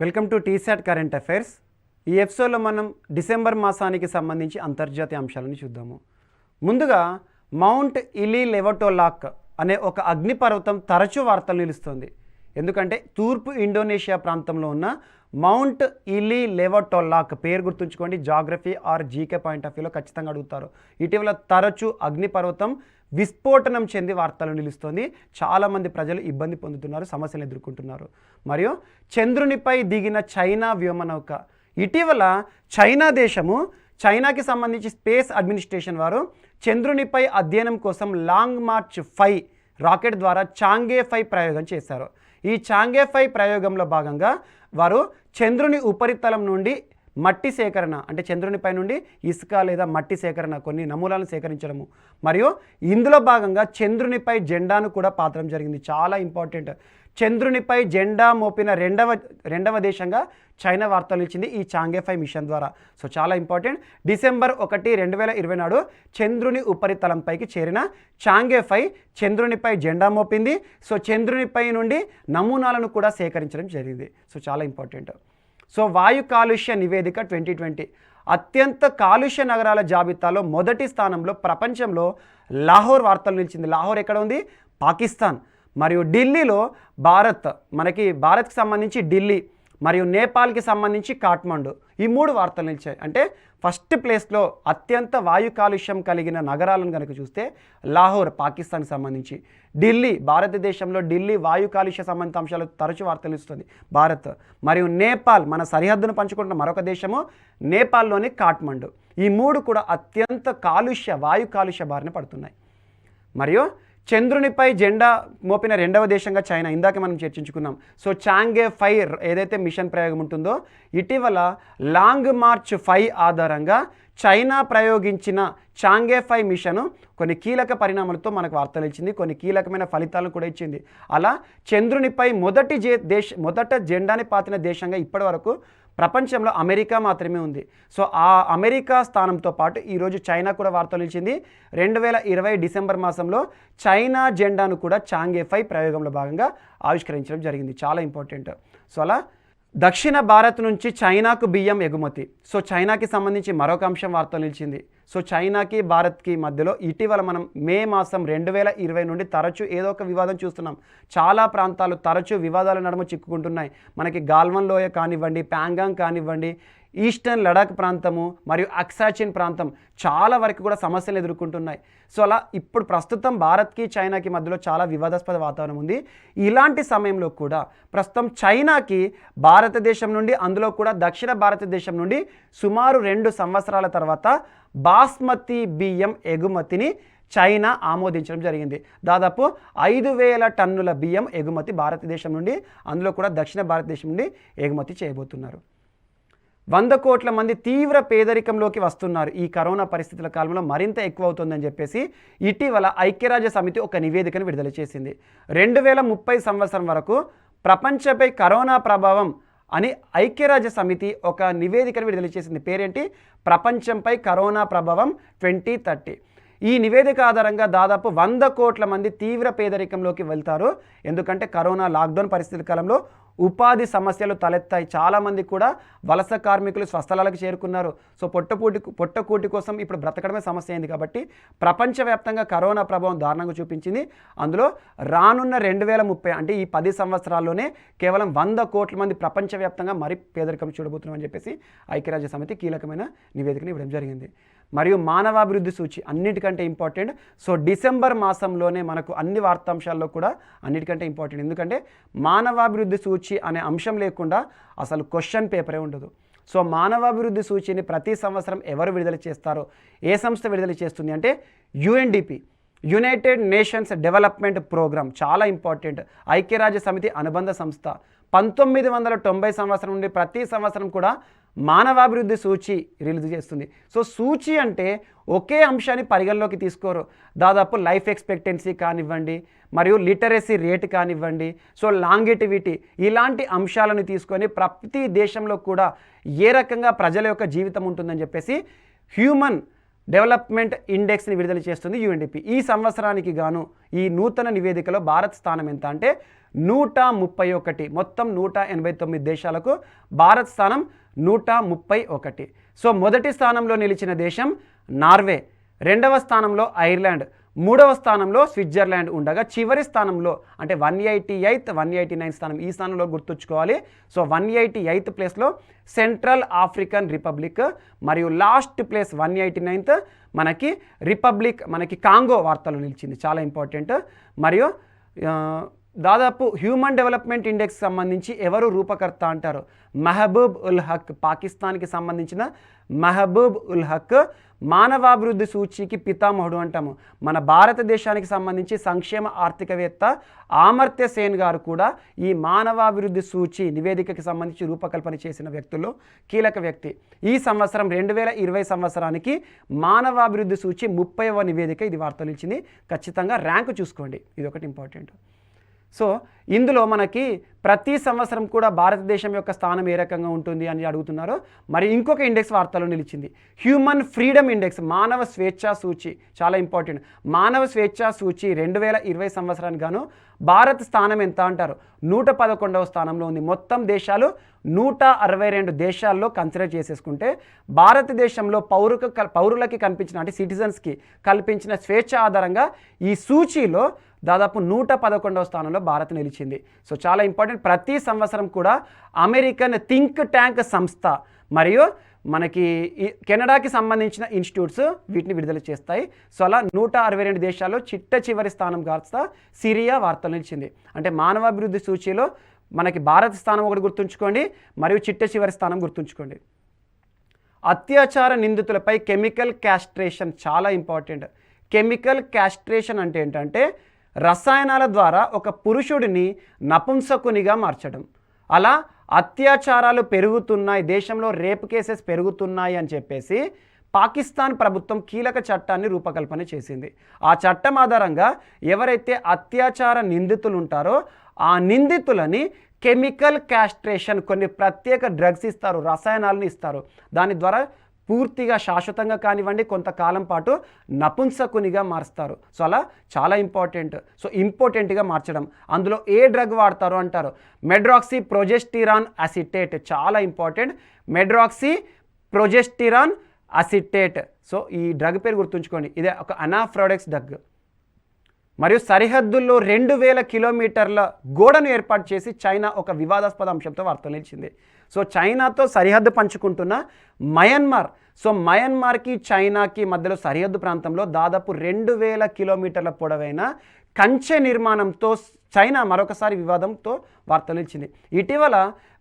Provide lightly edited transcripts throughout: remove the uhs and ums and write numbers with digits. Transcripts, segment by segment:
Welcome to T-SAT current affairs. ఈ ఎపిసోడ్లో మనం డిసెంబర్ మాసానికి సంబంధించి అంతర్జాతీయ అంశాలను చూద్దాము. ముందుగా మౌంట్ ఇలీలెవటోలాక్ అనే ఒక అగ్నిపర్వతం తరచూ వార్తలు నిలుస్తుంది. ఎందుకంటే తూర్పు ఇండోనేషియా ప్రాంతంలో ఉన్న మౌంట్ ఇలీలెవటోలాక్ పేరు గుర్తుంచుకోండి. Geography or GK point of వ్యూలో ఖచ్చితంగా అడుగుతారు. ఇటీవల తరచూ అగ్నిపర్వతం విస్ఫోటనం చెంది వార్తలు నిలుస్తుంది. చాలామంది ప్రజలు ఇబ్బంది పొందుతున్నారు, సమస్యలు ఎదుర్కొంటున్నారు. మరియు చంద్రునిపై దిగిన చైనా వ్యోమనౌక. ఇటీవల చైనా దేశము చైనాకి సంబంధించి స్పేస్ అడ్మినిస్ట్రేషన్ వారు చంద్రునిపై అధ్యయనం కోసం లాంగ్ మార్చ్ 5 రాకెట్ ద్వారా చాంగే 5 ప్రయోగం చేశారు. ఈ చాంగే 5 ప్రయోగంలో భాగంగా వారు చంద్రుని ఉపరితలం నుండి మట్టి సేకరణ, అంటే చంద్రునిపై నుండి ఇసుక లేదా మట్టి సేకరణ, కొన్ని నమూనాలను సేకరించడము, మరియు ఇందులో భాగంగా చంద్రునిపై జెండాను కూడా పాతడం జరిగింది. చాలా ఇంపార్టెంట్. చంద్రునిపై జెండా మోపిన రెండవ దేశంగా చైనా వార్తలు ఇచ్చింది ఈ చాంగే 5 మిషన్ ద్వారా. సో చాలా ఇంపార్టెంట్. డిసెంబర్ 1, 2020 నాడు చంద్రుని ఉపరితలంపైకి చేరిన చాంగే 5 చంద్రునిపై జెండా మోపింది. సో చంద్రునిపై నుండి నమూనాలను కూడా సేకరించడం జరిగింది. సో చాలా ఇంపార్టెంట్. సో వాయు కాలుష్య నివేదిక 2020 అత్యంత కాలుష్య నగరాల జాబితాలో మొదటి స్థానంలో ప్రపంచంలో లాహోర్ వార్తలు నిలిచింది. లాహోర్ ఎక్కడ ఉంది? పాకిస్తాన్. మరియు ఢిల్లీలో భారత్కి సంబంధించి ఢిల్లీ, మరియు నేపాల్కి సంబంధించి కాఠ్మండు, ఈ 3 వార్తలు నిలిచాయి. అంటే ఫస్ట్ ప్లేస్లో అత్యంత వాయు కాలుష్యం కలిగిన నగరాలను కనుక చూస్తే లాహోర్ పాకిస్తాన్కి సంబంధించి, ఢిల్లీ భారతదేశంలో ఢిల్లీ వాయు కాలుష్య సంబంధిత అంశాలు తరచూ వార్తలు ఇస్తుంది భారత్, మరియు నేపాల్ మన సరిహద్దును పంచుకుంటున్న మరొక దేశము నేపాల్లోని కాఠ్మండు. ఈ 3 కూడా అత్యంత వాయు కాలుష్య బారిన పడుతున్నాయి. మరియు చంద్రునిపై జెండా మోపిన రెండవ దేశంగా చైనా, ఇందాక మనం చర్చించుకున్నాం. సో చాంగే 5 ఏదైతే మిషన్ ప్రయోగం ఉంటుందో, ఇటీవల లాంగ్ మార్చ్ 5 ఆధారంగా చైనా ప్రయోగించిన చాంగే 5 మిషను కొన్ని కీలక పరిణామాలతో మనకు వార్తలు ఇచ్చింది, కొన్ని కీలకమైన ఫలితాలను కూడా ఇచ్చింది. అలా చంద్రునిపై మొదట జెండాని పాతిన దేశంగా ఇప్పటి వరకు ప్రపంచంలో అమెరికా మాత్రమే ఉంది. సో ఆ అమెరికా స్థానంతో పాటు ఈరోజు చైనా కూడా వార్తలు ఇచ్చింది. 2020 డిసెంబర్ మాసంలో చైనా జెండాను కూడా చాంగే 5 ప్రయోగంలో భాగంగా ఆవిష్కరించడం జరిగింది. చాలా ఇంపార్టెంట్. సో అలా దక్షిణ భారత్ నుంచి చైనాకు బియ్యం ఎగుమతి. సో చైనాకి సంబంధించి మరొక అంశం వార్తలు నిలిచింది. సో చైనాకి భారత్కి మధ్యలో ఇటీవల మనం మే మాసం 2020 నుండి తరచూ ఏదో ఒక వివాదం చూస్తున్నాం. చాలా ప్రాంతాలు తరచూ వివాదాల నడుమ చిక్కుకుంటున్నాయి. మనకి గాల్వన్ లోయ కానివ్వండి, ప్యాంగాంగ్ కానివ్వండి, ఈస్టర్న్ లడాక్ ప్రాంతము మరియు అక్సాచిన్ ప్రాంతం చాలా వరకు కూడా సమస్యలు ఎదుర్కొంటున్నాయి. సో అలా ఇప్పుడు ప్రస్తుతం భారత్కి చైనాకి మధ్యలో చాలా వివాదాస్పద వాతావరణం ఉంది. ఇలాంటి సమయంలో కూడా ప్రస్తుతం చైనాకి భారతదేశం నుండి, అందులో కూడా దక్షిణ భారతదేశం నుండి సుమారు 2 సంవత్సరాల తర్వాత బాస్మతి బియ్యం ఎగుమతిని చైనా ఆమోదించడం జరిగింది. దాదాపు 5,000 టన్నుల బియ్యం ఎగుమతి భారతదేశం నుండి, అందులో కూడా దక్షిణ భారతదేశం నుండి ఎగుమతి చేయబోతున్నారు. 100 కోట్ల మంది తీవ్ర పేదరికంలోకి వస్తున్నారు. ఈ కరోనా పరిస్థితుల కాలంలో మరింత ఎక్కువ అవుతుందని చెప్పేసి ఇటీవల ఐక్యరాజ్య సమితి ఒక నివేదికను విడుదల చేసింది. 2030 సంవత్సరం వరకు ప్రపంచంపై కరోనా ప్రభావం అని ఐక్యరాజ్య సమితి ఒక నివేదికను విడుదల చేసింది. పేరేంటి? ప్రపంచంపై కరోనా ప్రభావం 2030. ఈ నివేదిక ఆధారంగా దాదాపు 100 కోట్ల మంది తీవ్ర పేదరికంలోకి వెళ్తారు. ఎందుకంటే కరోనా లాక్డౌన్ పరిస్థితుల కాలంలో ఉపాధి సమస్యలు తలెత్తాయి. చాలామంది కూడా వలస కార్మికులు స్వస్థలాలకు చేరుకున్నారు. సో పొట్టకూటి కోసం ఇప్పుడు బ్రతకడమే సమస్య అయింది. కాబట్టి ప్రపంచవ్యాప్తంగా కరోనా ప్రభావం దారుణంగా చూపించింది. అందులో రానున్న 2030 అంటే ఈ 10 సంవత్సరాల్లోనే కేవలం 100 కోట్ల మంది ప్రపంచవ్యాప్తంగా మరీ పేదరికం చూడబోతున్నామని చెప్పేసి ఐక్యరాజ్య సమితి కీలకమైన నివేదికను ఇవ్వడం జరిగింది. మరియు మానవాభివృద్ధి సూచి అన్నిటికంటే ఇంపార్టెంట్. సో డిసెంబర్ మాసంలోనే మనకు అన్ని వార్తాంశాల్లో కూడా అన్నిటికంటే ఇంపార్టెంట్. ఎందుకంటే మానవాభివృద్ధి సూచి అనే అంశం లేకుండా అసలు క్వశ్చన్ పేపరే ఉండదు. సో మానవాభివృద్ధి సూచిని ప్రతి సంవత్సరం ఎవరు విడుదల చేస్తారో, ఏ సంస్థ విడుదల చేస్తుంది అంటే UNDP, united nations development programme. చాలా ఇంపార్టెంట్. ఐక్యరాజ్య సమితి అనుబంధ సంస్థ. 1990 సంవత్సరం నుండి ప్రతి సంవత్సరం కూడా మానవాభివృద్ధి సూచి రిలీజ్ చేస్తుంది. సో సూచి అంటే ఒకే అంశాన్ని పరిగణలోకి తీసుకోరు. దాదాపు లైఫ్ ఎక్స్పెక్టెన్సీ కానివ్వండి, మరియు లిటరసీ రేట్ కానివ్వండి, సో లాంగిటివిటీ, ఇలాంటి అంశాలను తీసుకొని ప్రతి దేశంలో కూడా ఏ రకంగా ప్రజల యొక్క జీవితం ఉంటుందని చెప్పేసి హ్యూమన్ డెవలప్మెంట్ ఇండెక్స్ని విడుదల చేస్తుంది యుఎన్డిపి. ఈ సంవత్సరానికి గాను ఈ నూతన నివేదికలో భారత్ స్థానం ఎంత అంటే 131. మొత్తం 189 దేశాలకు భారత్ స్థానం 131. సో మొదటి స్థానంలో నిలిచిన దేశం నార్వే, రెండవ స్థానంలో ఐర్లాండ్, మూడవ స్థానంలో స్విట్జర్లాండ్ ఉండగా చివరి స్థానంలో అంటే 188, 189 స్థానం, ఈ స్థానంలో గుర్తుంచుకోవాలి. సో 188th ప్లేస్లో సెంట్రల్ ఆఫ్రికన్ రిపబ్లిక్ మరియు లాస్ట్ ప్లేస్ 189th మనకి కాంగో వార్తలు నిలిచింది, చాలా ఇంపార్టెంట్. మరియు దాదాపు హ్యూమన్ డెవలప్మెంట్ ఇండెక్స్ సంబంధించి ఎవరు రూపకర్త అంటారు? మెహబూబ్ ఉల్ హక్, పాకిస్తాన్కి సంబంధించిన మెహబూబ్ ఉల్ హక్ మానవాభివృద్ధి సూచీకి పితామహుడు అంటాము. మన భారతదేశానికి సంబంధించి సంక్షేమ ఆర్థికవేత్త అమర్త్య సేన్ గారు కూడా ఈ మానవాభివృద్ధి సూచీ నివేదికకి సంబంధించి రూపకల్పన చేసిన వ్యక్తుల్లో కీలక వ్యక్తి. ఈ సంవత్సరం 2020 సంవత్సరానికి మానవాభివృద్ధి సూచీ 30వ నివేదిక ఇది వార్తలు ఇచ్చింది. ఖచ్చితంగా ర్యాంకు చూసుకోండి, ఇది ఒకటి ఇంపార్టెంట్. సో ఇందులో మనకి ప్రతి సంవత్సరం కూడా భారతదేశం యొక్క స్థానం ఏ రకంగా ఉంటుంది అని అడుగుతున్నారు. మరి ఇంకొక ఇండెక్స్ వార్తలో నిలిచింది, హ్యూమన్ ఫ్రీడమ్ ఇండెక్స్, మానవ స్వేచ్ఛా సూచి, చాలా ఇంపార్టెంట్. మానవ స్వేచ్ఛా సూచి 2020 సంవత్సరానికి గాను భారత్ స్థానం ఎంత అంటారు? 111వ స్థానంలో ఉంది. మొత్తం దేశాలు 162 దేశాల్లో కన్సిడర్ చేసేసుకుంటే భారతదేశంలో పౌరులకి కల్పించిన అంటే సిటిజన్స్కి కల్పించిన స్వేచ్ఛ ఆధారంగా ఈ సూచీలో దాదాపు 111వ స్థానంలో భారత్ నిలిచింది. సో చాలా ఇంపార్టెంట్. ప్రతి సంవత్సరం కూడా అమెరికన్ థింక్ ట్యాంక్ సంస్థ మరియు మనకి కెనడాకి సంబంధించిన ఇన్స్టిట్యూట్స్ వీటిని విడుదల చేస్తాయి. సో అలా 162 దేశాల్లో చిట్ట చివరి స్థానం కాస్త సిరియా వార్తలు నిలిచింది. అంటే మానవాభివృద్ధి సూచీలో మనకి భారత స్థానం ఒకటి గుర్తుంచుకోండి, మరియు చిట్ట చివరి స్థానం గుర్తుంచుకోండి. అత్యాచార నిందితులపై కెమికల్ క్యాస్ట్రేషన్, చాలా ఇంపార్టెంట్. కెమికల్ క్యాస్ట్రేషన్ అంటే ఏంటంటే రసాయనాల ద్వారా ఒక పురుషుడిని నపుంసకునిగా మార్చడం. అలా అత్యాచారాలు పెరుగుతున్నాయి, దేశంలో రేప్ కేసెస్ పెరుగుతున్నాయి అని చెప్పేసి పాకిస్తాన్ ప్రభుత్వం కీలక చట్టాన్ని రూపకల్పన చేసింది. ఆ చట్టం ఆధారంగా ఎవరైతే అత్యాచార నిందితులు ఉంటారో ఆ నిందితులని కెమికల్ క్యాస్ట్రేషన్, కొన్ని ప్రత్యేక డ్రగ్స్ ఇస్తారు, రసాయనాలను ఇస్తారు. దాని ద్వారా పూర్తిగా శాశ్వతంగా కానివ్వండి కొంతకాలం పాటు నపుంసకునిగా మారుస్తారు. సో అలా చాలా ఇంపార్టెంట్. సో ఇంపార్టెంట్గా మార్చడం. అందులో ఏ డ్రగ్ వాడతారు అంటారు? మెడ్రాక్సీ ప్రొజెస్టిరాన్ అసిటేట్, చాలా important. Medroxyprogesterone acetate. So ఈ డ్రగ్ పేరు గుర్తుంచుకోండి, ఇదే ఒక అనాఫ్రోడెక్స్ డ్రగ్. మరియు సరిహద్దుల్లో 2000 కిలోమీటర్ల గోడను ఏర్పాటు చేసి చైనా ఒక వివాదాస్పద అంశంతో వార్తలు నిలిచింది. సో చైనాతో సరిహద్దు పంచుకుంటున్న మయన్మార్, సో మయన్మార్కి చైనాకి మధ్యలో సరిహద్దు ప్రాంతంలో దాదాపు 2000 కిలోమీటర్ల పొడవైన కంచె నిర్మాణంతో చైనా మరొకసారి వివాదంతో వార్తలు ఇచ్చింది. ఇటీవల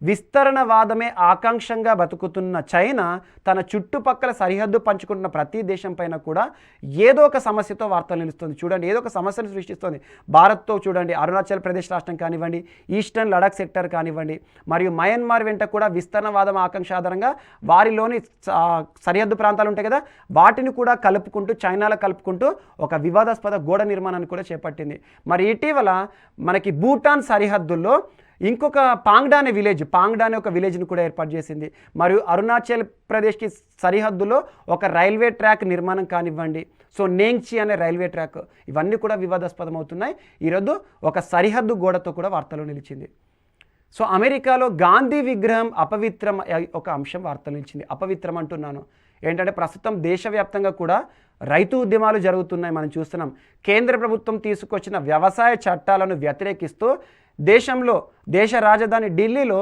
విస్తరణవాదమే ఆకాంక్షంగా బతుకుతున్న చైనా తన చుట్టుపక్కల సరిహద్దు పంచుకుంటున్న ప్రతి దేశం పైన కూడా ఏదో ఒక సమస్యతో వార్తలు నిలుస్తుంది. చూడండి, ఏదో ఒక సమస్యను సృష్టిస్తుంది. భారత్తో చూడండి, అరుణాచల్ ప్రదేశ్ రాష్ట్రం కానివ్వండి, ఈస్టర్న్ లడాక్ సెక్టర్ కానివ్వండి, మరియు మయన్మార్ వెంట కూడా విస్తరణవాదం ఆకాంక్ష ఆధారంగా వారిలోని సరిహద్దు ప్రాంతాలు ఉంటాయి కదా, వాటిని కూడా కలుపుకుంటూ చైనాలో కలుపుకుంటూ ఒక వివాదాస్పద గోడ నిర్మాణాన్ని కూడా చేపట్టింది. మరి ఇటీవల మనకి భూటాన్ సరిహద్దుల్లో ఇంకొక పాంగ్డా అనే ఒక విలేజ్ని కూడా ఏర్పాటు చేసింది. మరియు అరుణాచల్ ప్రదేశ్కి సరిహద్దులో ఒక రైల్వే ట్రాక్ నిర్మాణం కానివ్వండి, సో నేంగ్చి అనే రైల్వే ట్రాక్, ఇవన్నీ కూడా వివాదాస్పదం అవుతున్నాయి. ఈరోజు ఒక సరిహద్దు గోడతో కూడా వార్తలు నిలిచింది. సో అమెరికాలో గాంధీ విగ్రహం అపవిత్రం ఒక అంశం వార్తలు నిలిచింది. అపవిత్రం అంటున్నాను ఏంటంటే ప్రస్తుతం దేశవ్యాప్తంగా కూడా రైతు ఉద్యమాలు జరుగుతున్నాయి, మనం చూస్తున్నాం. కేంద్ర ప్రభుత్వం తీసుకొచ్చిన వ్యవసాయ చట్టాలను వ్యతిరేకిస్తూ దేశ రాజధాని ఢిల్లీలో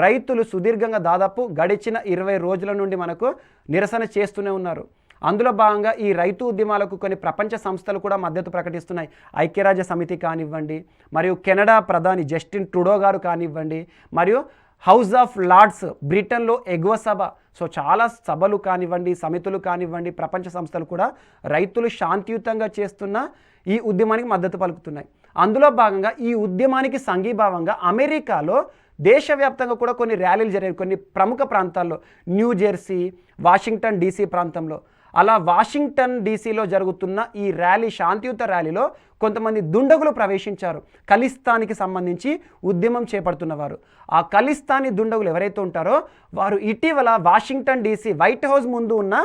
రైతులు సుదీర్ఘంగా దాదాపు గడిచిన 20 రోజుల నుండి మనకు నిరసన చేస్తూనే ఉన్నారు. అందులో భాగంగా ఈ రైతు ఉద్యమాలకు కొన్ని ప్రపంచ సంస్థలు కూడా మద్దతు ప్రకటిస్తున్నాయి. ఐక్యరాజ్య సమితి కానివ్వండి, మరియు కెనడా ప్రధాని జస్టిన్ ట్రూడో గారు కానివ్వండి, మరియు హౌస్ ఆఫ్ లార్డ్స్ బ్రిటన్లో ఎగువ సభ, సో చాలా సభలు కానివ్వండి, సమితులు కానివ్వండి, ప్రపంచ సంస్థలు కూడా రైతులు శాంతియుతంగా చేస్తున్న ఈ ఉద్యమానికి మద్దతు పలుకుతున్నాయి. అందులో భాగంగా ఈ ఉద్యమానికి సంఘీభావంగా అమెరికాలో దేశవ్యాప్తంగా కూడా కొన్ని ర్యాలీలు జరిగాయి, కొన్ని ప్రముఖ ప్రాంతాల్లో, న్యూ జెర్సీ, వాషింగ్టన్ డీసీ ప్రాంతంలో. అలా వాషింగ్టన్ డీసీలో జరుగుతున్న ఈ ర్యాలీ, శాంతియుత ర్యాలీలో కొంతమంది దుండగులు ప్రవేశించారు. ఖలిస్తానికి సంబంధించి ఉద్యమం చేపడుతున్నవారు. ఆ ఖలిస్తానీ దుండగులు ఎవరైతే ఉంటారో వారు ఇటీవల వాషింగ్టన్ డీసీ వైట్ హౌస్ ముందు ఉన్న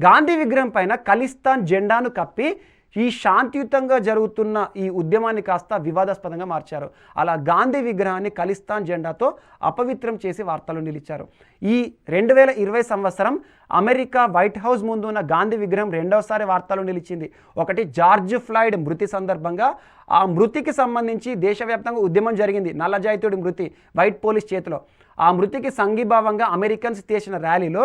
గాంధీ విగ్రహం పైన ఖలిస్తాన్ జెండాను కప్పి ఈ శాంతియుతంగా జరుగుతున్న ఈ ఉద్యమాన్ని కాస్త వివాదాస్పదంగా మార్చారు. అలా గాంధీ విగ్రహాన్ని ఖలిస్తాన్ జెండాతో అపవిత్రం చేసి వార్తలు నిలిచారు. ఈ 2020 సంవత్సరం అమెరికా వైట్ హౌస్ ముందు ఉన్న గాంధీ విగ్రహం రెండవసారి వార్తలు నిలిచింది. ఒకటి జార్జ్ ఫ్లాయిడ్ మృతి సందర్భంగా ఆ మృతికి సంబంధించి దేశవ్యాప్తంగా ఉద్యమం జరిగింది. నల్లజాయితీయుడి మృతి వైట్ పోలీస్ చేతిలో. ఆ మృతికి సంఘీభావంగా అమెరికన్స్ చేసిన ర్యాలీలో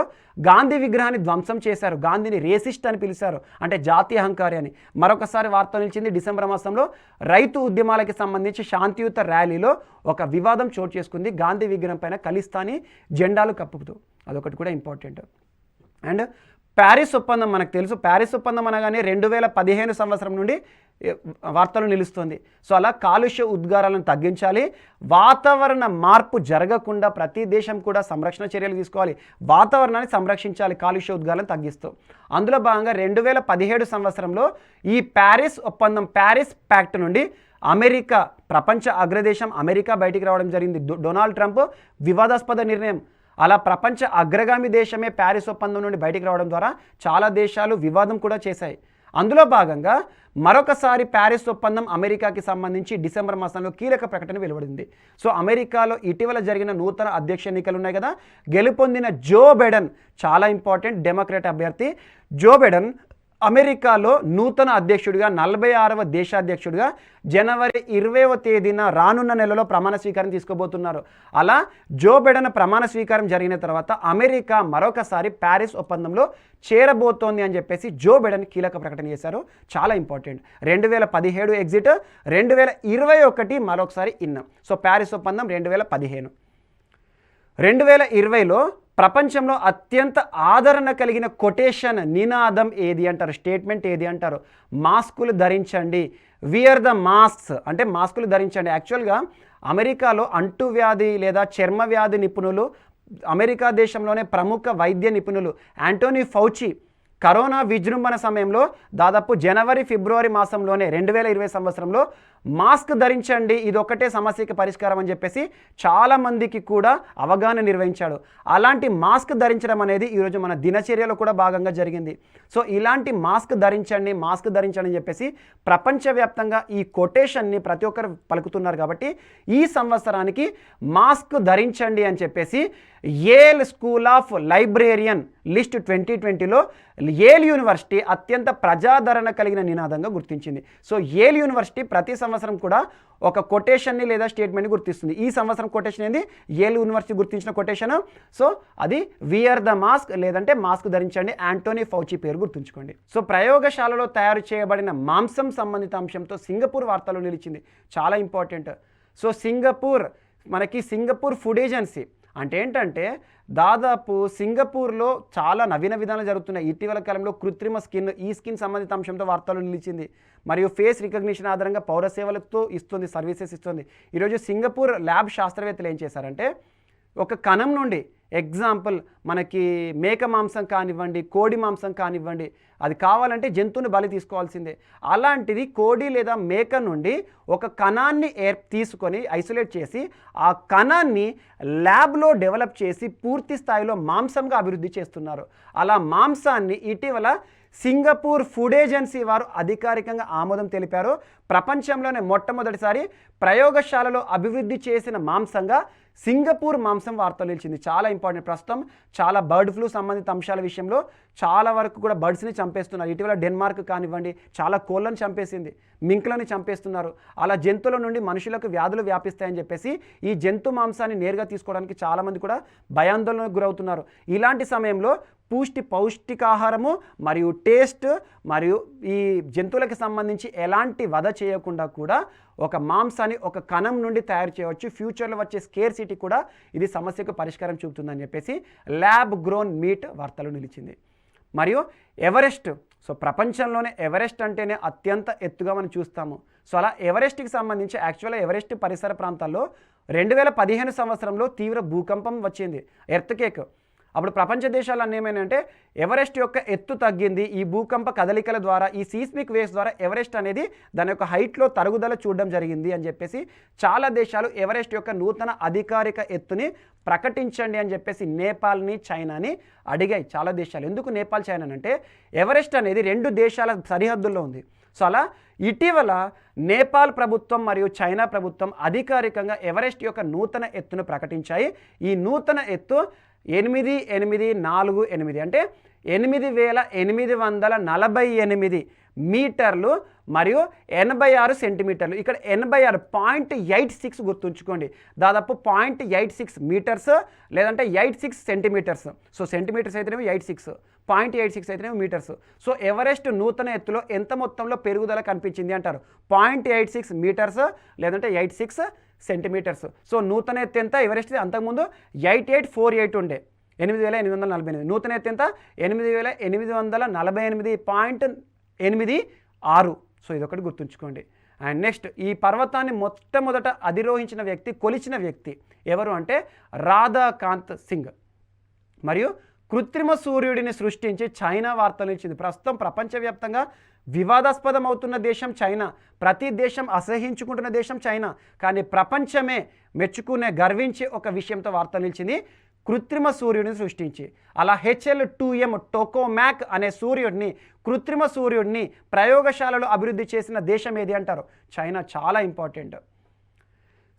గాంధీ విగ్రహాన్ని ధ్వంసం చేశారు. గాంధీని రేసిస్ట్ అని పిలిచారు, అంటే జాతీయ అహంకారి అని. మరొకసారి వార్త నిలిచింది డిసెంబర్ మాసంలో రైతు ఉద్యమాలకి సంబంధించి శాంతియుత ర్యాలీలో ఒక వివాదం చోటు చేసుకుంది గాంధీ విగ్రహం పైన ఖలిస్తానీ జెండాలు కప్పుతూ. అదొకటి కూడా ఇంపార్టెంట్. అండ్ ప్యారిస్ ఒప్పందం మనకు తెలుసు. ప్యారిస్ ఒప్పందం అనగానే 2015 సంవత్సరం నుండి వార్తలు నిలుస్తుంది. సో అలా కాలుష్య ఉద్గారాలను తగ్గించాలి, వాతావరణ మార్పు జరగకుండా ప్రతి దేశం కూడా సంరక్షణ చర్యలు తీసుకోవాలి, వాతావరణాన్ని సంరక్షించాలి కాలుష్య ఉద్గారాలను తగ్గిస్తూ. అందులో భాగంగా 2017 సంవత్సరంలో ఈ ప్యారిస్ ఒప్పందం, ప్యారిస్ ప్యాక్ట్ నుండి అమెరికా, ప్రపంచ అగ్రదేశం అమెరికా బయటికి రావడం జరిగింది. డొనాల్డ్ ట్రంప్ వివాదాస్పద నిర్ణయం. అలా ప్రపంచ అగ్రగామి దేశమే ప్యారిస్ ఒప్పందం నుండి బయటికి రావడం ద్వారా చాలా దేశాలు వివాదం కూడా చేశాయి. అందులో భాగంగా మరొకసారి ప్యారిస్ ఒప్పందం అమెరికాకి సంబంధించి డిసెంబర్ మాసంలో కీలక ప్రకటన వెలువడింది. సో అమెరికాలో ఇటీవల జరిగిన నూతన అధ్యక్ష ఎన్నికలు ఉన్నాయి కదా, గెలుపొందిన జో బైడెన్ చాలా ఇంపార్టెంట్ డెమోక్రాట్ అభ్యర్థి. జో బైడెన్ అమెరికాలో నూతన అధ్యక్షుడిగా, 46వ దేశాధ్యక్షుడిగా జనవరి 20వ తేదీన రానున్న నెలలో ప్రమాణ స్వీకారం తీసుకోబోతున్నారు. అలా జో బైడెన్ ప్రమాణ స్వీకారం జరిగిన తర్వాత అమెరికా మరొకసారి ప్యారిస్ ఒప్పందంలో చేరబోతోంది అని చెప్పేసి జో బైడెన్ కీలక ప్రకటన చేశారు. చాలా ఇంపార్టెంట్. 2017 ఎగ్జిట్, 2021 మరొకసారి ఇన్. సో ప్యారిస్ ఒప్పందం 2015. 2020లో ప్రపంచంలో అత్యంత ఆదరణ కలిగిన కొటేషన్, నినాదం ఏది అంటారు, స్టేట్మెంట్ ఏది అంటారు? మాస్కులు ధరించండి, వియర్ ద మాస్క్స్, అంటే మాస్కులు ధరించండి. యాక్చువల్గా అమెరికాలో అంటువ్యాధి లేదా చర్మ వ్యాధి నిపుణులు, అమెరికా దేశంలోనే ప్రముఖ వైద్య నిపుణులు యాంటోనీ ఫౌచి కరోనా విజృంభణ సమయంలో దాదాపు జనవరి ఫిబ్రవరి మాసంలోనే 2020 సంవత్సరంలో మాస్క్ ధరించండి, ఇది ఒక్కటే సమస్యకి పరిష్కారం అని చెప్పేసి చాలామందికి కూడా అవగాహన నిర్వహించాడు. అలాంటి మాస్క్ ధరించడం అనేది ఈరోజు మన దినచర్యలో కూడా భాగంగా జరిగింది. సో ఇలాంటి మాస్క్ ధరించండి అని చెప్పేసి ప్రపంచవ్యాప్తంగా ఈ కొటేషన్ని ప్రతి ఒక్కరు పలుకుతున్నారు. కాబట్టి ఈ సంవత్సరానికి మాస్క్ ధరించండి అని చెప్పేసి Yale school of librarian list 2020లో యేల్ యూనివర్సిటీ అత్యంత ప్రజాదరణ కలిగిన నినాదంగా గుర్తించింది. సో యేల్ యూనివర్సిటీ ప్రతి సంవత్సరం కూడా ఒక కొటేషన్ని లేదా స్టేట్మెంట్ని గుర్తిస్తుంది. ఈ సంవత్సరం కొటేషన్ ఏంది? యేల్ యూనివర్సిటీ గుర్తించిన కొటేషన్. సో అది వియర్ ద మాస్క్, లేదంటే మాస్క్ ధరించండి, యాంటోనీ ఫౌచి పేరు గుర్తుంచుకోండి. సో ప్రయోగశాలలో తయారు చేయబడిన మాంసం సంబంధిత అంశంతో సింగపూర్ వార్తలు నిలిచింది. చాలా important. So Singapore food agency అంటే ఏంటంటే దాదాపు సింగపూర్లో చాలా నవీన విధానాలు జరుగుతున్నాయి. ఇటీవల కాలంలో కృత్రిమ స్కిన్, ఈ స్కిన్ సంబంధిత అంశంతో వార్తలు నిలిచింది. మరియు ఫేస్ రికగ్నిషన్ ఆధారంగా పౌర సేవలతో సర్వీసెస్ ఇస్తుంది. ఈరోజు సింగపూర్ ల్యాబ్ శాస్త్రవేత్తలు ఏం చేశారంటే ఒక కణం నుండి, ఎగ్జాంపుల్ మనకి మేక మాంసం కానివ్వండి, కోడి మాంసం కానివ్వండి, అది కావాలంటే జంతువుని బలి తీసుకోవాల్సిందే. అలాంటిది కోడి లేదా మేక నుండి ఒక కణాన్ని తీసుకొని ఐసోలేట్ చేసి ఆ కణాన్ని ల్యాబ్లో డెవలప్ చేసి పూర్తి స్థాయిలో మాంసంగా అభివృద్ధి చేస్తున్నారు. అలా మాంసాన్ని ఇటీవల సింగపూర్ ఫుడ్ ఏజెన్సీ వారు అధికారికంగా ఆమోదం తెలిపారు. ప్రపంచంలోనే మొట్టమొదటిసారి ప్రయోగశాలలో అభివృద్ధి చేసిన మాంసంగా సింగపూర్ మాంసం వార్తలు నిలిచింది. చాలా ఇంపార్టెంట్. ప్రస్తుతం చాలా బర్డ్ ఫ్లూ సంబంధిత అంశాల విషయంలో చాలా వరకు కూడా బర్డ్స్ని చంపేస్తున్నారు. ఇటీవల డెన్మార్క్ కానివ్వండి చాలా కోళ్ళను చంపేసింది, మింకులను చంపేస్తున్నారు. అలా జంతువుల నుండి మనుషులకు వ్యాధులు వ్యాపిస్తాయని చెప్పేసి ఈ జంతు మాంసాన్ని నేరుగా తీసుకోవడానికి చాలామంది కూడా భయాందోళనకు గురవుతున్నారు. ఇలాంటి సమయంలో పౌష్టికాహారము మరియు టేస్ట్ మరియు ఈ జంతువులకు సంబంధించి ఎలాంటి వధ చేయకుండా కూడా ఒక మాంసాన్ని ఒక కణం నుండి తయారు చేయవచ్చు. ఫ్యూచర్లో వచ్చే స్కేర్సిటీ కూడా ఇది సమస్యకు పరిష్కారం చూపుతుందని చెప్పేసి ల్యాబ్ గ్రోన్ మీట్ వార్తలు నిలిచింది. మరియు ఎవరెస్ట్, సో ప్రపంచంలోనే ఎవరెస్ట్ అంటేనే అత్యంత ఎత్తుగా మనం చూస్తాము. సో అలా ఎవరెస్ట్కి సంబంధించి యాక్చువల్గా ఎవరెస్ట్ పరిసర ప్రాంతాల్లో 2015 సంవత్సరంలో తీవ్ర భూకంపం వచ్చింది, ఎర్త్కేక్. అప్పుడు ప్రపంచ దేశాలన్నీ ఏమైనాయంటే ఎవరెస్ట్ యొక్క ఎత్తు తగ్గింది, ఈ భూకంప కదలికల ద్వారా, ఈ సీస్మిక్ వేవ్స్ ద్వారా ఎవరెస్ట్ అనేది దాని యొక్క హైట్లో తరుగుదల చూడడం జరిగింది అని చెప్పేసి చాలా దేశాలు ఎవరెస్ట్ యొక్క నూతన అధికారిక ఎత్తుని ప్రకటించండి అని చెప్పేసి నేపాల్ని, చైనాని అడిగాయి చాలా దేశాలు. ఎందుకు నేపాల్, చైనా అంటే ఎవరెస్ట్ అనేది 2 దేశాల సరిహద్దుల్లో ఉంది. సో అలా ఇటీవల నేపాల్ ప్రభుత్వం మరియు చైనా ప్రభుత్వం అధికారికంగా ఎవరెస్ట్ యొక్క నూతన ఎత్తును ప్రకటించాయి. ఈ నూతన ఎత్తు 8848 అంటే 8848 మీటర్లు మరియు 86 సెంటీమీటర్లు. ఇక్కడ 86.86 గుర్తుంచుకోండి, దాదాపు 0.86 మీటర్స్ లేదంటే 86 సెంటీమీటర్స్. సో సెంటీమీటర్స్ అయితేనేమో 86, 0.86 అయితేనేమో మీటర్స్. సో ఎవరెస్ట్ నూతన ఎత్తులో ఎంత మొత్తంలో పెరుగుదల కనిపించింది అంటారు? 0.86 మీటర్స్ లేదంటే 86 సెంటీమీటర్స్. సో నూతన ఎత్తు ఎంత ఎవరెస్ట్? అంతకుముందు 8848 ఉండే, 8848. నూతన ఎత్తు ఎంత? 8848.86. సో ఇదొకటి గుర్తుంచుకోండి. అండ్ నెక్స్ట్, ఈ పర్వతాన్ని మొట్టమొదట అధిరోహించిన వ్యక్తి, కొలిచిన వ్యక్తి ఎవరు అంటే రాధాకాంత్ సింగ్. మరియు కృత్రిమ సూర్యుడిని సృష్టించి చైనా వార్తలు ఇచ్చింది. ప్రస్తుతం ప్రపంచవ్యాప్తంగా వివాదాస్పదం అవుతున్న దేశం చైనా, ప్రతి దేశం అసహించుకుంటున్న దేశం చైనా, కానీ ప్రపంచమే మెచ్చుకునే గర్వించే ఒక విషయంతో వార్తలు నిలిచింది, కృత్రిమ సూర్యుడిని సృష్టించి. అలా HL2M టోకోమాక్ అనే సూర్యుడిని, కృత్రిమ సూర్యుడిని ప్రయోగశాలలో అభివృద్ధి చేసిన దేశం ఏది అంటారు? చైనా. చాలా ఇంపార్టెంట్.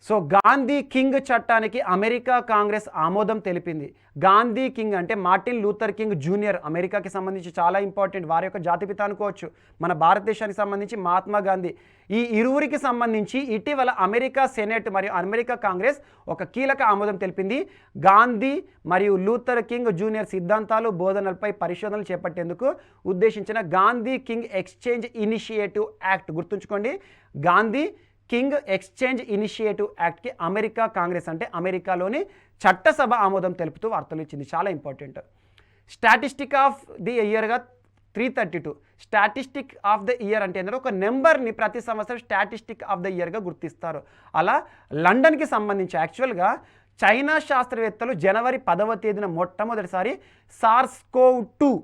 సో గాంధీ కింగ్ చట్టానికి అమెరికా కాంగ్రెస్ ఆమోదం తెలిపింది. గాంధీ కింగ్ అంటే మార్టిన్ లూథర్ కింగ్ జూనియర్, అమెరికాకి సంబంధించి చాలా ఇంపార్టెంట్, వారి యొక్క జాతిపిత అనుకోవచ్చు. మన భారతదేశానికి సంబంధించి మహాత్మా గాంధీ. ఈ ఇరువురికి సంబంధించి ఇటీవల అమెరికా సెనెట్ మరియు అమెరికా కాంగ్రెస్ ఒక కీలక ఆమోదం తెలిపింది. గాంధీ మరియు లూథర్ కింగ్ జూనియర్ సిద్ధాంతాలు, బోధనలపై పరిశోధనలు చేపట్టేందుకు ఉద్దేశించిన Gandhi King exchange initiative act, గుర్తుంచుకోండి, గాంధీ కింగ్ ఎక్స్చేంజ్ ఇనిషియేటివ్ యాక్ట్కి అమెరికా కాంగ్రెస్ అంటే అమెరికాలోని చట్టసభ ఆమోదం తెలుపుతూ వార్తలు ఇచ్చింది. చాలా ఇంపార్టెంట్. స్టాటిస్టిక్ ఆఫ్ ది ఇయర్గా 332. స్టాటిస్టిక్ ఆఫ్ ద ఇయర్ అంటే ఏంటంటే ఒక నెంబర్ని ప్రతి సంవత్సరం స్టాటిస్టిక్ ఆఫ్ ద ఇయర్గా గుర్తిస్తారు. అలా లండన్కి సంబంధించి యాక్చువల్గా చైనా శాస్త్రవేత్తలు జనవరి 10వ తేదీన మొట్టమొదటిసారి SARS-CoV-2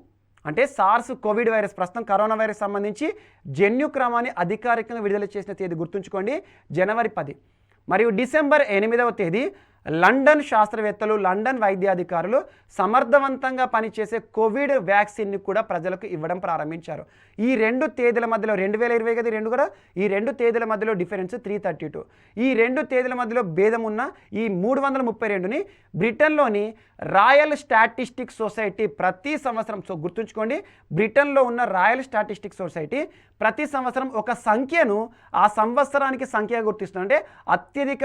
అంటే సార్స్ కోవిడ్ వైరస్, ప్రస్తుతం కరోనా వైరస్ సంబంధించి జన్యుక్రమాన్ని అధికారికంగా విడుదల చేసిన తేదీ గుర్తుంచుకోండి, జనవరి 10. మరియు డిసెంబర్ 8వ తేదీ లండన్ శాస్త్రవేత్తలు, లండన్ వైద్యాధికారులు సమర్థవంతంగా పనిచేసే కోవిడ్ వ్యాక్సిన్ని కూడా ప్రజలకు ఇవ్వడం ప్రారంభించారు. ఈ 2 తేదీల మధ్యలో 2020 కదా 2 కూడా, ఈ 2 తేదీల మధ్యలో డిఫరెన్స్ 332. ఈ 2 తేదీల మధ్యలో భేదం ఉన్న ఈ 332ని బ్రిటన్లోని రాయల్ స్టాటిస్టిక్స్ సొసైటీ ప్రతి సంవత్సరం, సో గుర్తుంచుకోండి, బ్రిటన్లో ఉన్న రాయల్ స్టాటిస్టిక్స్ సొసైటీ ప్రతి సంవత్సరం ఒక సంఖ్యను ఆ సంవత్సరానికి సంఖ్యగా గుర్తిస్తుంది, అంటే అత్యధిక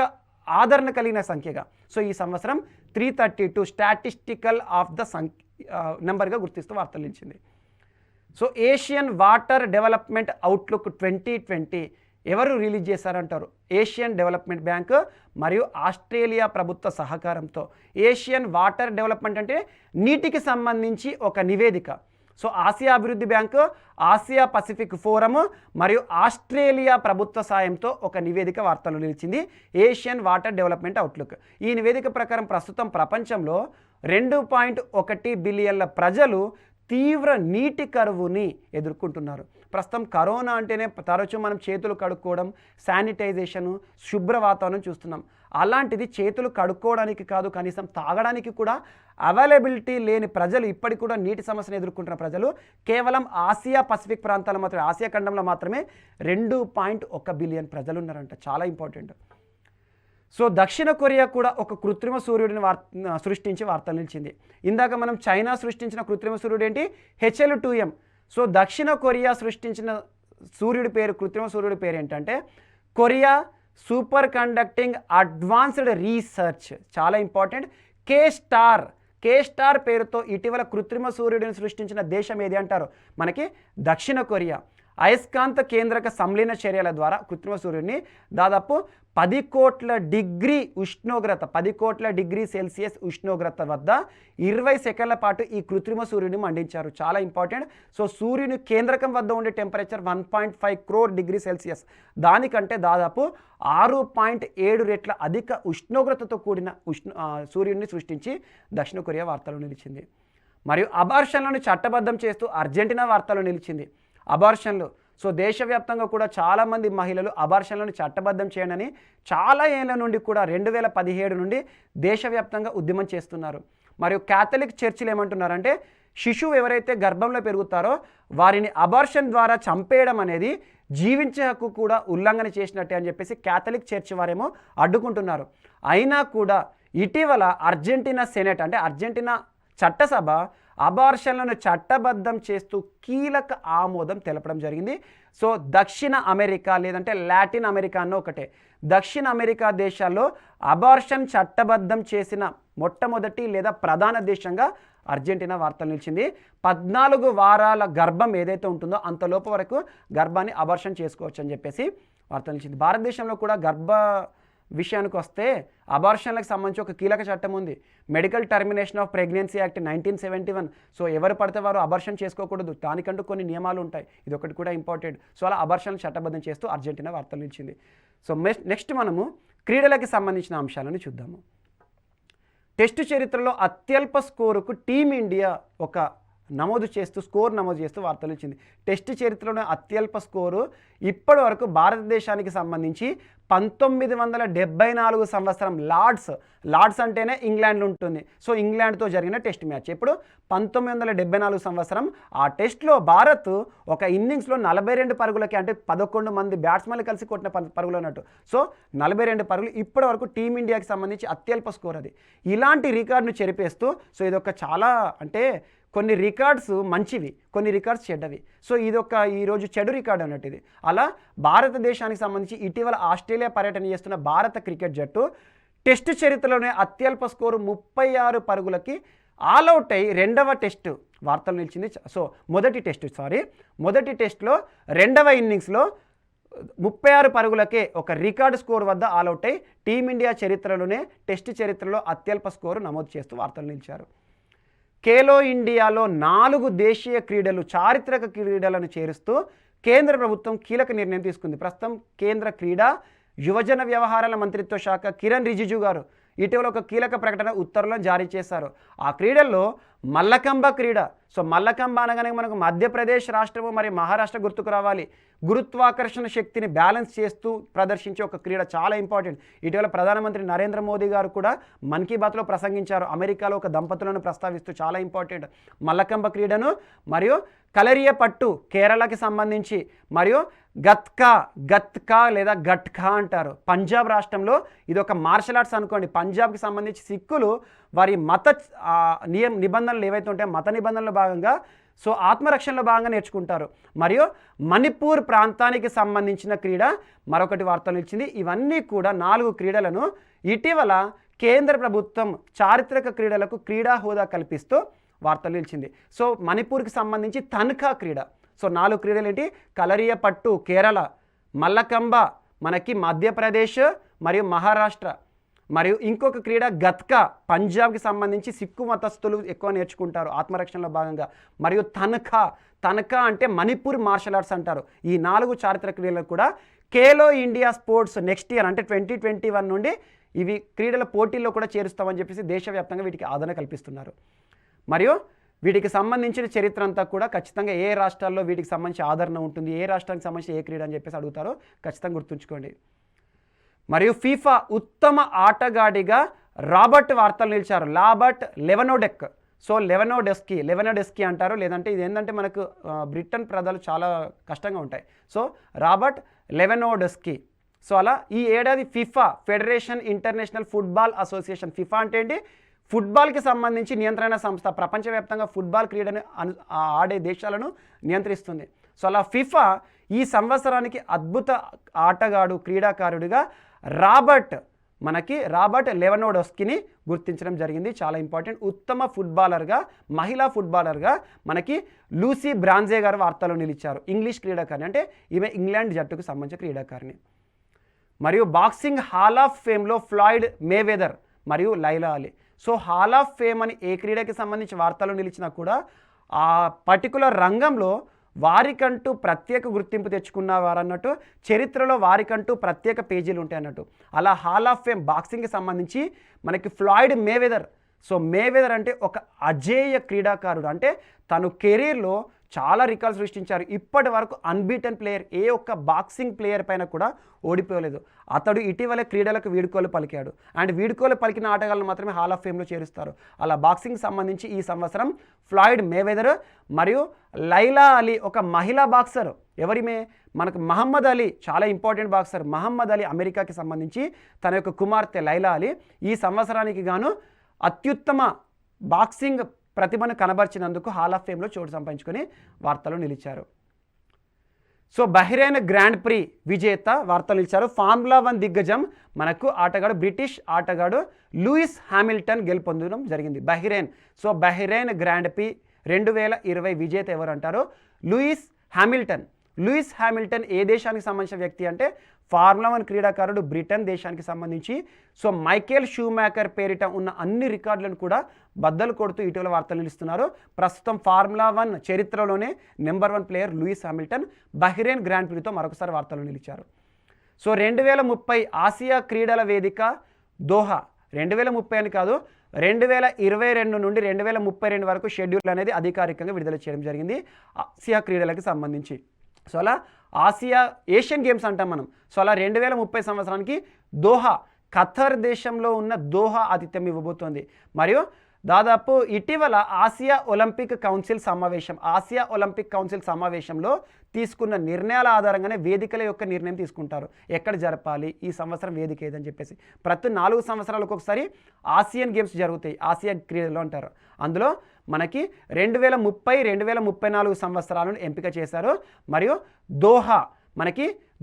ఆదరణ కలిగిన సంఖ్యగా. సో ఈ సంవత్సరం 332 స్టాటిస్టికల్ ఆఫ్ ద నెంబర్గా గుర్తిస్తూ వార్తలు నిలిచింది. So Asian water development outlook 2020 ఎవరు రిలీజ్ చేశారంటారు? ఏషియన్ డెవలప్మెంట్ బ్యాంక్ మరియు ఆస్ట్రేలియా ప్రభుత్వ సహకారంతో. ఏషియన్ వాటర్ డెవలప్మెంట్ అంటే నీటికి సంబంధించి ఒక నివేదిక. సో ఆసియా అభివృద్ధి బ్యాంకు, ఆసియా పసిఫిక్ ఫోరము మరియు ఆస్ట్రేలియా ప్రభుత్వ సాయంతో ఒక నివేదిక వార్తలు నిలిచింది, ఏషియన్ వాటర్ డెవలప్మెంట్ అవుట్లుక్. ఈ నివేదిక ప్రకారం ప్రస్తుతం ప్రపంచంలో 2.1 బిలియన్ల ప్రజలు తీవ్ర నీటి కరువుని ఎదుర్కొంటున్నారు. ప్రస్తుతం కరోనా అంటేనే తరచూ మనం చేతులు కడుక్కోవడం, శానిటైజేషను, శుభ్ర వాతావరణం చూస్తున్నాం. అలాంటిది చేతులు కడుక్కోవడానికి కాదు, కనీసం తాగడానికి కూడా అవైలబిలిటీ లేని ప్రజలు, ఇప్పటికి కూడా నీటి సమస్యను ఎదుర్కొంటున్న ప్రజలు కేవలం ఆసియా పసిఫిక్ ప్రాంతాల్లో మాత్రమే, ఆసియా ఖండంలో మాత్రమే 2.1 బిలియన్ ప్రజలు ఉన్నారంట. చాలా ఇంపార్టెంట్. సో దక్షిణ కొరియా కూడా ఒక కృత్రిమ సూర్యుడిని సృష్టించి వార్తలు నిలిచింది. ఇందాక మనం చైనా సృష్టించిన కృత్రిమ సూర్యుడు ఏంటి? HL2M. సో దక్షిణ కొరియా సృష్టించిన సూర్యుడి పేరు, కృత్రిమ సూర్యుడి పేరు ఏంటంటే Korea super conducting advanced research. చాలా ఇంపార్టెంట్. K-STAR పేరుతో ఇటీవల కృత్రిమ సూర్యుడిని సృష్టించిన దేశం ఏది అంటారు? మనకి దక్షిణ కొరియా. అయస్కాంత కేంద్రక సంలీన చర్యల ద్వారా కృత్రిమ సూర్యుడిని దాదాపు 10 కోట్ల డిగ్రీ ఉష్ణోగ్రత 10 కోట్ల డిగ్రీ సెల్సియస్ ఉష్ణోగ్రత వద్ద 20 సెకండ్ల పాటు ఈ కృత్రిమ సూర్యుడిని మండించారు. చాలా ఇంపార్టెంట్. సో సూర్యుని కేంద్రకం వద్ద ఉండే టెంపరేచర్ 1.5 క్రోర్ డిగ్రీ సెల్సియస్, దానికంటే దాదాపు 6.7 రెట్ల అధిక ఉష్ణోగ్రతతో కూడిన సూర్యుడిని సృష్టించి దక్షిణ కొరియా వార్తల్లో నిలిచింది. మరియు అబార్షన్లను చట్టబద్ధం చేస్తూ అర్జెంటీనా వార్తల్లో నిలిచింది. అబార్షన్లు, సో దేశవ్యాప్తంగా కూడా చాలామంది మహిళలు అబార్షన్లను చట్టబద్ధం చేయనని చాలా ఏళ్ల నుండి కూడా 2017 నుండి దేశవ్యాప్తంగా ఉద్యమం చేస్తున్నారు. మరియు క్యాథలిక్ చర్చిలు ఏమంటున్నారంటే శిశువు ఎవరైతే గర్భంలో పెరుగుతారో వారిని అబార్షన్ ద్వారా చంపేయడం అనేది జీవించే హక్కు కూడా ఉల్లంఘన చేసినట్టే అని చెప్పేసి క్యాథలిక్ చర్చ్ వారేమో అడ్డుకుంటున్నారు. అయినా కూడా ఇటీవల అర్జెంటీనా సెనెట్ అంటే అర్జెంటీనా చట్టసభ అబార్షన్లను చట్టబద్ధం చేస్తూ కీలక ఆమోదం తెలపడం జరిగింది. సో దక్షిణ అమెరికా లేదంటే లాటిన్ అమెరికా అన్న ఒకటే, దక్షిణ అమెరికా దేశాల్లో అబార్షన్ చట్టబద్ధం చేసిన మొట్టమొదటి లేదా ప్రధాన దేశంగా అర్జెంటీనా వార్తలు నిలిచింది. 14 వారాల గర్భం ఏదైతే ఉంటుందో అంతలోపు వరకు గర్భాన్ని అబార్షన్ చేసుకోవచ్చు అని చెప్పేసి వార్తలు నిలిచింది. భారతదేశంలో కూడా గర్భ విషయానికి వస్తే అబార్షన్లకు సంబంధించి ఒక కీలక చట్టం ఉంది, medical termination of pregnancy act 1971. So ఎవరు పడితే వారు అబార్షన్ చేసుకోకూడదు, దానికంటూ కొన్ని నియమాలు ఉంటాయి. ఇది ఒకటి కూడా ఇంపార్టెంట్. సో అలా అబార్షన్లు చట్టబద్ధం చేస్తూ అర్జెంటీనా వార్తలు నిలిచింది. సో నెక్స్ట్ మనము క్రీడలకి సంబంధించిన అంశాలను చూద్దాము. టెస్టు చరిత్రలో అత్యల్ప స్కోరుకు టీమిండియా స్కోర్ నమోదు చేస్తూ వార్తలు ఇచ్చింది. టెస్ట్ చరిత్రలోనే అత్యల్ప స్కోరు ఇప్పటి వరకు భారతదేశానికి సంబంధించి 1974 సంవత్సరం లార్డ్స్ అంటేనే ఇంగ్లాండ్లో ఉంటుంది. సో ఇంగ్లాండ్తో జరిగిన టెస్ట్ మ్యాచ్. ఇప్పుడు 1974 సంవత్సరం ఆ టెస్ట్లో భారత్ ఒక ఇన్నింగ్స్లో 42 పరుగులకి, అంటే 11 మంది బ్యాట్స్మెన్లు కలిసి కొట్టిన పరుగులు అన్నట్టు. సో 42 పరుగులు ఇప్పటి వరకు టీమిండియాకి సంబంధించి అత్యల్ప స్కోర్ అది. ఇలాంటి రికార్డును చెరిపేస్తూ, సో ఇదొక చాలా అంటే కొన్ని రికార్డ్స్ మంచివి, కొన్ని రికార్డ్స్ చెడ్డవి. సో ఈరోజు చెడు రికార్డు అన్నట్టు ఇది. అలా భారతదేశానికి సంబంధించి ఇటీవల ఆస్ట్రేలియా పర్యటన చేస్తున్న భారత క్రికెట్ జట్టు టెస్టు చరిత్రలోనే అత్యల్ప స్కోరు 36 పరుగులకి ఆల్అవుట్ అయి రెండవ టెస్టు వార్తలు నిలిచింది. సో మొదటి టెస్ట్లో రెండవ ఇన్నింగ్స్లో 36 పరుగులకే ఒక రికార్డు స్కోర్ వద్ద ఆల్అవుట్ అయి టీమిండియా చరిత్రలోనే టెస్టు చరిత్రలో అత్యల్ప స్కోరు నమోదు చేస్తూ వార్తలు నిలిచారు. ఖేలో ఇండియాలో 4 దేశీయ క్రీడలు, చారిత్రక క్రీడలను చేరుస్తూ కేంద్ర ప్రభుత్వం కీలక నిర్ణయం తీసుకుంది. ప్రస్తుతం కేంద్ర క్రీడా యువజన వ్యవహారాల మంత్రిత్వ శాఖ కిరణ్ రిజిజు గారు ఇటీవల ఒక కీలక ప్రకటన ఉత్తర్వులను జారీ చేశారు. ఆ క్రీడల్లో మల్లకంబ క్రీడ. సో మల్లకంబ అనగానే మనకు మధ్యప్రదేశ్ రాష్ట్రము మరియు మహారాష్ట్ర గుర్తుకు రావాలి. గురుత్వాకర్షణ శక్తిని బ్యాలెన్స్ చేస్తూ ప్రదర్శించే ఒక క్రీడ, చాలా ఇంపార్టెంట్. ఇటీవల ప్రధానమంత్రి నరేంద్ర మోదీ గారు కూడా మన్ కీ బాత్లో ప్రసంగించారు. అమెరికాలో ఒక దంపతులను ప్రస్తావిస్తూ చాలా ఇంపార్టెంట్ మల్లకంబ క్రీడను. మరియు కలరియపట్టు కేరళకి సంబంధించి, మరియు గత్కా లేదా గట్కా అంటారు పంజాబ్ రాష్ట్రంలో. ఇది ఒక మార్షల్ ఆర్ట్స్ అనుకోండి. పంజాబ్కి సంబంధించి సిక్కులు వారి మత నిబంధనలు ఏవైతే ఉంటాయో మత నిబంధనల భాగంగా సో ఆత్మరక్షణలో భాగంగా నేర్చుకుంటారు. మరియు మణిపూర్ ప్రాంతానికి సంబంధించిన క్రీడ మరొకటి వార్తలు ఇచ్చింది. ఇవన్నీ కూడా 4 క్రీడలను ఇటీవల కేంద్ర ప్రభుత్వం చారిత్రక క్రీడలకు క్రీడా హోదా కల్పిస్తూ వార్తలు నిలిచింది. సో మణిపూర్కి సంబంధించి తన్ఖా క్రీడ. సో 4 క్రీడలు ఏంటి? కలరియపట్టు కేరళ, మల్లకంబ మనకి మధ్యప్రదేశ్ మరియు మహారాష్ట్ర, మరియు ఇంకొక క్రీడ గత్కా పంజాబ్కి సంబంధించి సిక్కు మతస్థులు ఎక్కువ నేర్చుకుంటారు ఆత్మరక్షణలో భాగంగా. మరియు తన్ఖా అంటే మణిపూర్ మార్షల్ ఆర్ట్స్ అంటారు. ఈ 4 చారిత్రక క్రీడలు కూడా Khelo India sports next year అంటే 2021 నుండి ఇవి క్రీడల పోటీల్లో కూడా చేరుస్తామని చెప్పేసి దేశవ్యాప్తంగా వీటికి ఆదరణ కల్పిస్తున్నారు. మరియు వీటికి సంబంధించిన చరిత్ర అంతా కూడా ఖచ్చితంగా ఏ రాష్ట్రాల్లో వీటికి సంబంధించి ఆదరణ ఉంటుంది, ఏ రాష్ట్రానికి సంబంధించి ఏ క్రీడ అని చెప్పేసి అడుగుతారో ఖచ్చితంగా గుర్తుంచుకోండి. మరియు ఫీఫా ఉత్తమ ఆటగాడిగా రాబర్ట్ వార్తలు నిలిచారు. రాబర్ట్ లెవనోడెక్. సో లెవనోడెస్కీ అంటారు, లేదంటే ఇది ఏంటంటే మనకు బ్రిటన్ పదాలు చాలా కష్టంగా ఉంటాయి. So Robert లెవనోడెస్కీ. సో అలా ఈ ఏడాది FIFA federation international football association, FIFA అంటే ఏంటి? ఫుట్బాల్కి సంబంధించి నియంత్రణ సంస్థ, ప్రపంచవ్యాప్తంగా ఫుట్బాల్ క్రీడను ఆడే దేశాలను నియంత్రిస్తుంది. సో అలా ఫిఫా ఈ సంవత్సరానికి అద్భుత ఆటగాడు క్రీడాకారుడిగా రాబర్ట్ మనకి రాబర్ట్ లెవనోడోస్కీని గుర్తించడం జరిగింది. చాలా ఇంపార్టెంట్. ఉత్తమ ఫుట్బాలర్గా, మహిళా ఫుట్బాలర్గా మనకి లూసీ బ్రాంజే గారు వార్తల్లో నిలిచారు. ఇంగ్లీష్ క్రీడాకారిణి, అంటే ఈమె ఇంగ్లాండ్ జట్టుకు సంబంధించిన క్రీడాకారిణి. మరియు బాక్సింగ్ హాల్ ఆఫ్ ఫేమ్లో ఫ్లాయిడ్ మేవెదర్ మరియు Laila Ali. So hall of fame అని ఏ క్రీడకి సంబంధించి వార్తలు నిలిచినా కూడా ఆ పర్టికులర్ రంగంలో వారికంటూ ప్రత్యేక గుర్తింపు తెచ్చుకున్న వారన్నట్టు, చరిత్రలో వారికంటూ ప్రత్యేక పేజీలు ఉంటాయి అన్నట్టు. అలా హాల్ ఆఫ్ ఫేమ్ బాక్సింగ్కి సంబంధించి మనకి ఫ్లాయిడ్ మేవెదర్. సో మేవెదర్ అంటే ఒక అజేయ క్రీడాకారుడు, అంటే తను కెరీర్లో చాలా రికార్డ్స్ సృష్టించారు. ఇప్పటి వరకు అన్బీటన్ ప్లేయర్, ఏ ఒక్క బాక్సింగ్ ప్లేయర్ పైన కూడా ఓడిపోలేదు. అతడు ఇటీవల క్రీడలకు వీడుకోలు పలికాడు. అండ్ వీడుకోలు పలికిన ఆటగాళ్ళను మాత్రమే హాల్ ఆఫ్ ఫేమ్లో చేరుస్తారు. అలా బాక్సింగ్ సంబంధించి ఈ సంవత్సరం ఫ్లాయిడ్ మేవెదర్ మరియు లైలా అలీ, ఒక మహిళా బాక్సర్. ఎవరిమే? మనకు మహమ్మద్ అలీ, చాలా ఇంపార్టెంట్ బాక్సర్. మహమ్మద్ అలీ అమెరికాకి సంబంధించి తన యొక్క కుమార్తె లైలా అలీ ఈ సంవత్సరానికి గాను అత్యుత్తమ బాక్సింగ్ ప్రతిభను కనబర్చినందుకు హాల్ ఆఫ్ ఫేమ్లో చోటు సంపాదించుకొని వార్తలు నిలిచారు. సో బహ్రెయిన్ గ్రాండ్ ప్రీ విజేత వార్తలు నిలిచారు. ఫార్ములా 1 దిగ్గజం మనకు ఆటగాడు, బ్రిటిష్ ఆటగాడు లూయిస్ హామిల్టన్ గెలుపొందడం జరిగింది. Bahrain. So Bahrain grand pre 2020 విజేత ఎవరు అంటారు? Lewis Hamilton. లూయిస్ హామిల్టన్ ఏ దేశానికి సంబంధించిన వ్యక్తి అంటే ఫార్ములా 1 క్రీడాకారుడు, బ్రిటన్ దేశానికి సంబంధించి. సో మైకేల్ షూమాకర్ పేరిట ఉన్న అన్ని రికార్డులను కూడా బద్దలు కొడుతూ ఇటీవల వార్తలు నిలుస్తున్నారు. ప్రస్తుతం ఫార్ములా 1 చరిత్రలోనే number 1 player Lewis Hamilton Bahrain grand ప్రీతో మరొకసారి వార్తలు నిలిచారు. సో 2030 ఆసియా క్రీడల వేదిక దోహా, 2030 అని కాదు, 2022 నుండి 2032 వరకు షెడ్యూల్ అనేది అధికారికంగా విడుదల చేయడం జరిగింది ఆసియా క్రీడలకి సంబంధించి. సో అలా ఏషియన్ గేమ్స్ అంటాం మనం. సో అలా 2030 సంవత్సరానికి దోహా, ఖతర్ దేశంలో ఉన్న దోహా ఆతిథ్యం ఇవ్వబోతోంది. మరియు దాదాపు ఇటీవల ఆసియా ఒలింపిక్ కౌన్సిల్ సమావేశంలో తీసుకున్న నిర్ణయాల ఆధారంగానే వేదికల యొక్క నిర్ణయం తీసుకుంటారు. ఎక్కడ జరపాలి, ఈ సంవత్సరం వేదిక ఏదని చెప్పేసి. ప్రతి 4 సంవత్సరాలకు ఒకసారి ఆసియన్ గేమ్స్ జరుగుతాయి, ఆసియా క్రీడలు అంటారు. అందులో మనకి 2030, 2034 సంవత్సరాలను ఎంపిక చేశారు. మరియు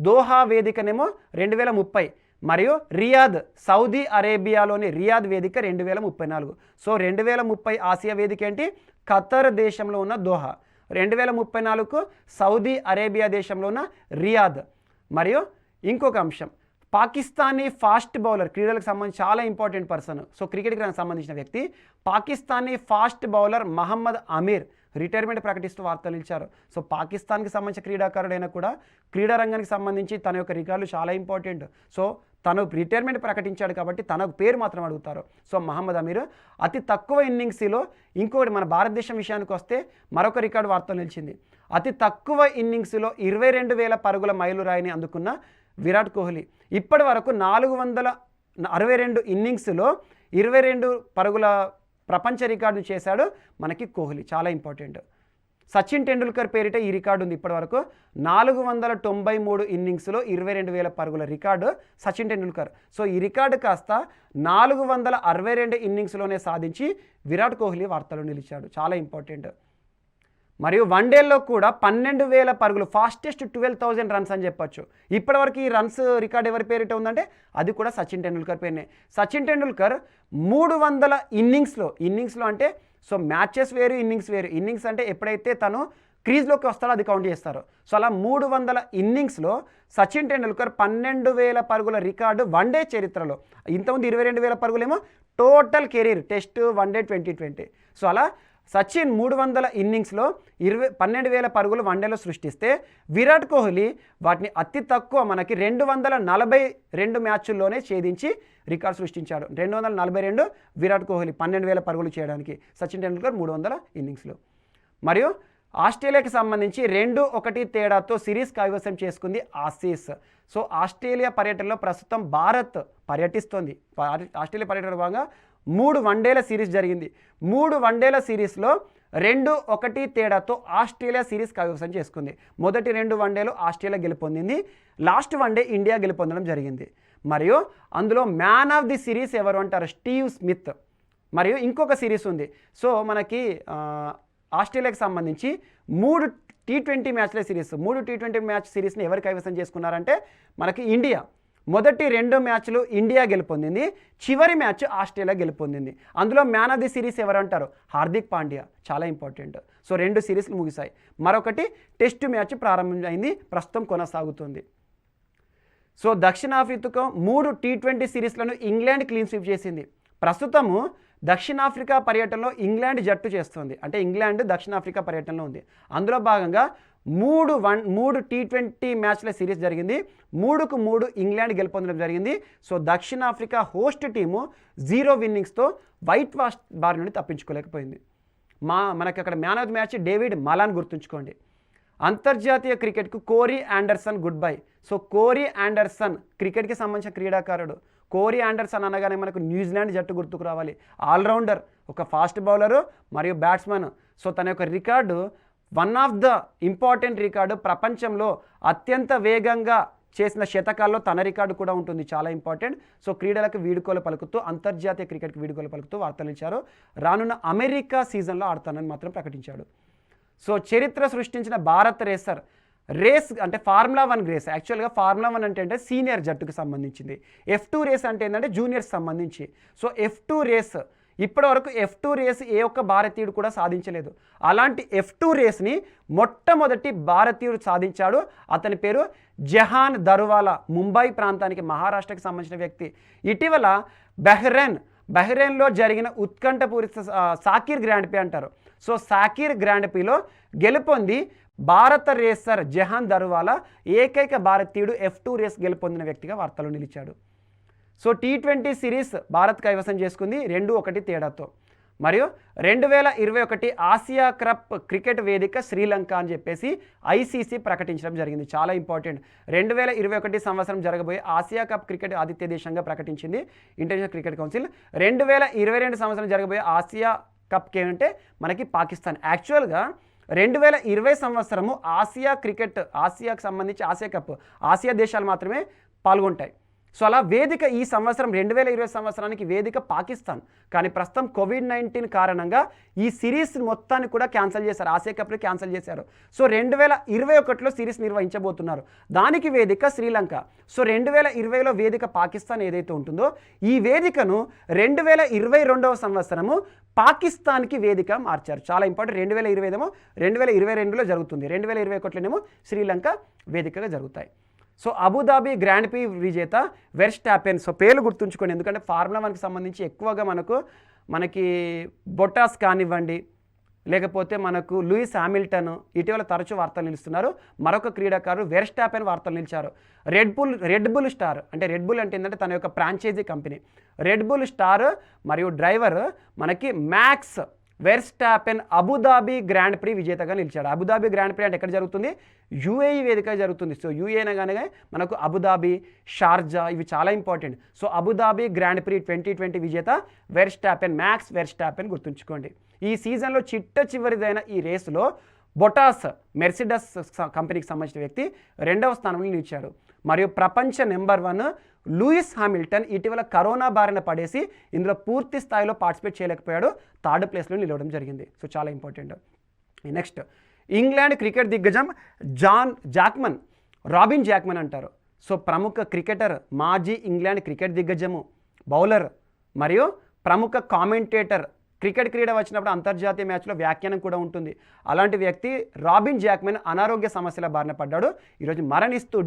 దోహా వేదికనేమో 2030, మరియు రియాద్, సౌదీ అరేబియాలోని రియాద్ వేదిక 2034. సో 2030 ఆసియా వేదిక ఏంటి? ఖతర్ దేశంలో ఉన్న దోహా. 2034కు సౌదీ అరేబియా దేశంలో ఉన్న రియాద్. మరియు ఇంకొక అంశం, పాకిస్తానీ ఫాస్ట్ బౌలర్, క్రీడలకు సంబంధించి చాలా ఇంపార్టెంట్ పర్సన్. సో క్రికెట్కి సంబంధించిన వ్యక్తి Pakistani fast bowler Mohammad Amir retirement ప్రకటిస్తూ వార్తలు నిలిచారు. సో పాకిస్తాన్కి సంబంధించిన క్రీడాకారుడైనా కూడా క్రీడా రంగానికి సంబంధించి తన యొక్క రికార్డులు చాలా ఇంపార్టెంట్. సో తను రిటైర్మెంట్ ప్రకటించాడు కాబట్టి తన పేరు మాత్రం అడుగుతారు. సో మహమ్మద్ అమీర్ అతి తక్కువ ఇన్నింగ్స్లో, ఇంకోటి మన భారతదేశం విషయానికి వస్తే మరొక రికార్డు వార్తలు నిలిచింది. అతి తక్కువ ఇన్నింగ్స్లో 22,000 పరుగుల మైలురాయిని అందుకున్న విరాట్ కోహ్లీ. ఇప్పటి వరకు 462 ఇన్నింగ్స్లో 22 పరుగుల ప్రపంచ రికార్డును చేశాడు మనకి కోహ్లీ. చాలా ఇంపార్టెంట్. సచిన్ టెండూల్కర్ పేరిట ఈ రికార్డు ఉంది. ఇప్పటి వరకు 493 ఇన్నింగ్స్లో 22,000 పరుగుల రికార్డు సచిన్ టెండూల్కర్. సో ఈ రికార్డు కాస్త 462 ఇన్నింగ్స్లోనే సాధించి విరాట్ కోహ్లీ వార్తలు నిలిచాడు. చాలా ఇంపార్టెంట్. మరియు వన్డేల్లో కూడా 12,000 పరుగులు, ఫాస్టెస్ట్ 12,000 రన్స్ అని చెప్పొచ్చు. ఇప్పటివరకు ఈ రన్స్ రికార్డ్ ఎవరి పేరిట ఉందంటే అది కూడా సచిన్ టెండూల్కర్ పేరునే. సచిన్ టెండూల్కర్ 300 ఇన్నింగ్స్లో అంటే సో మ్యాచెస్ వేరు, ఇన్నింగ్స్ వేరు. ఇన్నింగ్స్ అంటే ఎప్పుడైతే తను క్రీజ్లోకి వస్తాడో అది కౌంట్ చేస్తారు. సో అలా 300 ఇన్నింగ్స్లో సచిన్ టెండూల్కర్ 12,000 పరుగుల రికార్డు వన్డే చరిత్రలో. ఇంతకుముందు 22,000 పరుగులేమో total career, test, one day 2020. So అలా సచిన్ 300 ఇన్నింగ్స్లో 12,000 పరుగులు వన్డేలో సృష్టిస్తే విరాట్ కోహ్లీ వాటిని అతి తక్కువ మనకి 242 మ్యాచ్ల్లోనే ఛేదించి రికార్డు సృష్టించాడు. 242 విరాట్ కోహ్లీ 12,000 పరుగులు చేయడానికి, సచిన్ టెండూల్కర్ 300 ఇన్నింగ్స్లో. మరియు ఆస్ట్రేలియాకి సంబంధించి 2-1 తేడాతో సిరీస్ కైవసం చేసుకుంది ఆసీస్. సో ఆస్ట్రేలియా పర్యటనలో ప్రస్తుతం భారత్ పర్యటిస్తోంది. ఆస్ట్రేలియా పర్యటన భాగంగా 3 వన్డేల సిరీస్ జరిగింది. 3 వన్డేల సిరీస్లో 2-1 తేడాతో ఆస్ట్రేలియా సిరీస్ కైవసం చేసుకుంది. మొదటి 2 వన్డేలు ఆస్ట్రేలియా గెలుపొందింది, లాస్ట్ వన్డే ఇండియా గెలుపొందడం జరిగింది. మరియు అందులో మ్యాన్ ఆఫ్ ది సిరీస్ ఎవరు అంటారు? Steve Smith. మరియు ఇంకొక సిరీస్ ఉంది. సో మనకి ఆస్ట్రేలియాకి సంబంధించి 3 T20 మ్యాచ్ల సిరీస్, 3 T20 మ్యాచ్ సిరీస్ని ఎవరు కైవసం చేసుకున్నారంటే మనకి ఇండియా. మొదటి 2 మ్యాచ్లు ఇండియా గెలుపొందింది, చివరి మ్యాచ్ ఆస్ట్రేలియా గెలుపొందింది. అందులో మ్యాన్ ఆఫ్ ది సిరీస్ ఎవరంటారు? హార్దిక్ పాండ్యా. చాలా ఇంపార్టెంట్. సో 2 సిరీస్లు ముగిశాయి. మరొకటి టెస్ట్ మ్యాచ్ ప్రారంభమైంది, ప్రస్తుతం కొనసాగుతుంది. సో దక్షిణాఫ్రికా 3 T20 సిరీస్లను ఇంగ్లాండ్ క్లీన్ స్వీప్ చేసింది. ప్రస్తుతము దక్షిణాఫ్రికా పర్యటనలో ఇంగ్లాండ్ జట్టు చేస్తుంది. అంటే ఇంగ్లాండ్ దక్షిణాఫ్రికా పర్యటనలో ఉంది. అందులో భాగంగా 3 T20 మ్యాచ్ల సిరీస్ జరిగింది. 3కు 3 ఇంగ్లాండ్ గెలుపొందడం జరిగింది. సో దక్షిణాఫ్రికా హోస్ట్ టీము 0 విన్నింగ్స్తో వైట్ వాష్ బారి నుండి తప్పించుకోలేకపోయింది. మనకి అక్కడ man of the match David Malan గుర్తుంచుకోండి. అంతర్జాతీయ క్రికెట్కు కోరీ ఆండర్సన్ గుడ్ బై. సో కోరీ ఆండర్సన్ క్రికెట్కి సంబంధించిన క్రీడాకారుడు. కోరీ ఆండర్సన్ అనగానే మనకు న్యూజిలాండ్ జట్టు గుర్తుకు రావాలి. ఆల్రౌండర్, ఒక ఫాస్ట్ బౌలరు మరియు బ్యాట్స్మెన్. సో తన యొక్క record one of the important record. ప్రపంచంలో అత్యంత వేగంగా చేసిన శతకాల్లో తన రికార్డు కూడా ఉంటుంది, చాలా ఇంపార్టెంట్. సో క్రీడలకు వీడుకోలు పలుకుతూ, అంతర్జాతీయ క్రికెట్కి వీడుకోలు పలుకుతూ వార్తలు ఇచ్చారు. రానున్న అమెరికా సీజన్లో ఆడతానని మాత్రం ప్రకటించాడు. సో చరిత్ర సృష్టించిన భారత రేస్ అంటే ఫార్ములా 1 రేస్. యాక్చువల్గా ఫార్ములా 1 అంటే సీనియర్ జట్టుకు సంబంధించింది. F2 రేస్ అంటే ఏంటంటే జూనియర్స్ సంబంధించి. సో F2 రేస్ ఇప్పటివరకు F2 రేస్ ఏ ఒక్క భారతీయుడు కూడా సాధించలేదు. అలాంటి F2 రేస్ని మొట్టమొదటి భారతీయుడు సాధించాడు. అతని పేరు జహాన్ దరువాలా. ముంబై ప్రాంతానికి, మహారాష్ట్రకి సంబంధించిన వ్యక్తి. ఇటీవల బహ్రెయిన్లో జరిగిన ఉత్కంఠపూరిత సాకిర్ గ్రాండ్ ప్రీ అంటారు. సో సాకిర్ గ్రాండ్ ప్రీలో గెలుపొంది భారత రేసర్ జహాన్ దరువాలా ఏకైక భారతీయుడు F2 రేస్ గెలుపొందిన వ్యక్తిగా వార్తలు నిలిచాడు. సో T20 సిరీస్ భారత్ కైవసం చేసుకుంది 2-1 తేడాతో. మరియు 2021 ఆసియా కప్ క్రికెట్ వేదిక శ్రీలంక అని చెప్పేసి ICC ప్రకటించడం జరిగింది. చాలా ఇంపార్టెంట్. 2021 సంవత్సరం జరగబోయే ఆసియా కప్ క్రికెట్ ఆతిథ్య దేశంగా ప్రకటించింది ఇంటర్నేషనల్ క్రికెట్ కౌన్సిల్. 2022 సంవత్సరం జరగబోయే ఆసియా కప్కి ఏమంటే మనకి పాకిస్తాన్. యాక్చువల్గా 2020 సంవత్సరము ఆసియాకు సంబంధించి ఆసియా కప్ ఆసియా దేశాలు మాత్రమే పాల్గొంటాయి. సో అలా వేదిక ఈ సంవత్సరం 2020 సంవత్సరానికి వేదిక పాకిస్తాన్. కానీ ప్రస్తుతం COVID-19 కారణంగా ఈ సిరీస్ మొత్తాన్ని కూడా క్యాన్సిల్ చేశారు. ఆసియా కప్ని క్యాన్సిల్ చేశారు. సో 2021లో సిరీస్ నిర్వహించబోతున్నారు. దానికి వేదిక శ్రీలంక. సో 2020లో వేదిక పాకిస్తాన్ ఏదైతే ఉంటుందో ఈ వేదికను 2022వ సంవత్సరము పాకిస్తాన్కి వేదిక మార్చారు. చాలా ఇంపార్టెంట్. 2020 ఏమో 2022లో జరుగుతుంది, 2021లోనేమో శ్రీలంక వేదికగా జరుగుతాయి. సో అబుదాబి గ్రాండ్ ప్రీ విజేత వెర్స్టాపెన్. సో పేర్లు గుర్తుంచుకోండి, ఎందుకంటే ఫార్ములా 1కి సంబంధించి ఎక్కువగా మనకి బొటాస్ కానివ్వండి, లేకపోతే మనకు లూయిస్ హామిల్టన్ ఇటీవల తరచూ వార్తలు నిలుస్తున్నారు. మరొక క్రీడాకారుడు వెర్స్టాపెన్ వార్తలు నిలిచారు. రెడ్ బుల్ స్టార్ అంటే రెడ్ బుల్ అంటే ఏంటంటే తన యొక్క franchisee company. Red bull star మరియు డ్రైవర్ మనకి Max Verstappen Abu Dhabi grand prix విజేతగా నిలిచాడు. అబుదాబి గ్రాండ్ ప్రీ అంటే ఎక్కడ జరుగుతుంది? UAE వేదిక జరుగుతుంది. సో UAE అనగానే మనకు అబుదాబి, షార్జా ఇవి చాలా important. So Abu Dhabi grand pre 2020 విజేత వెర్స్టాపెన్, మ్యాక్స్ వెర్స్టాపెన్ గుర్తుంచుకోండి. ఈ సీజన్లో చివరిదైన ఈ రేసులో బొటాస్ మెర్సిడస్ కంపెనీకి సంబంధించిన వ్యక్తి 2వ స్థానంలో నిలిచాడు. మరియు ప్రపంచ నెంబర్ 1 లూయిస్ హామిల్టన్ ఇటీవల కరోనా బారిన పడేసి ఇందులో పూర్తి స్థాయిలో పార్టిసిపేట్ చేయలేకపోయాడు. 3rd ప్లేస్లో నిలవడం జరిగింది. సో చాలా ఇంపార్టెంట్. నెక్స్ట్ ఇంగ్లాండ్ క్రికెట్ దిగ్గజం రాబిన్ జాక్మన్ అంటారు. సో ప్రముఖ క్రికెటర్, మాజీ ఇంగ్లాండ్ క్రికెట్ దిగ్గజము, బౌలర్ మరియు ప్రముఖ కామెంటేటర్. క్రీడ వచ్చినప్పుడు అంతర్జాతీయ మ్యాచ్లో వ్యాఖ్యానం కూడా ఉంటుంది. అలాంటి వ్యక్తి రాబిన్ జాక్మన్ అనారోగ్య సమస్యల బారిన పడ్డాడు. ఈరోజు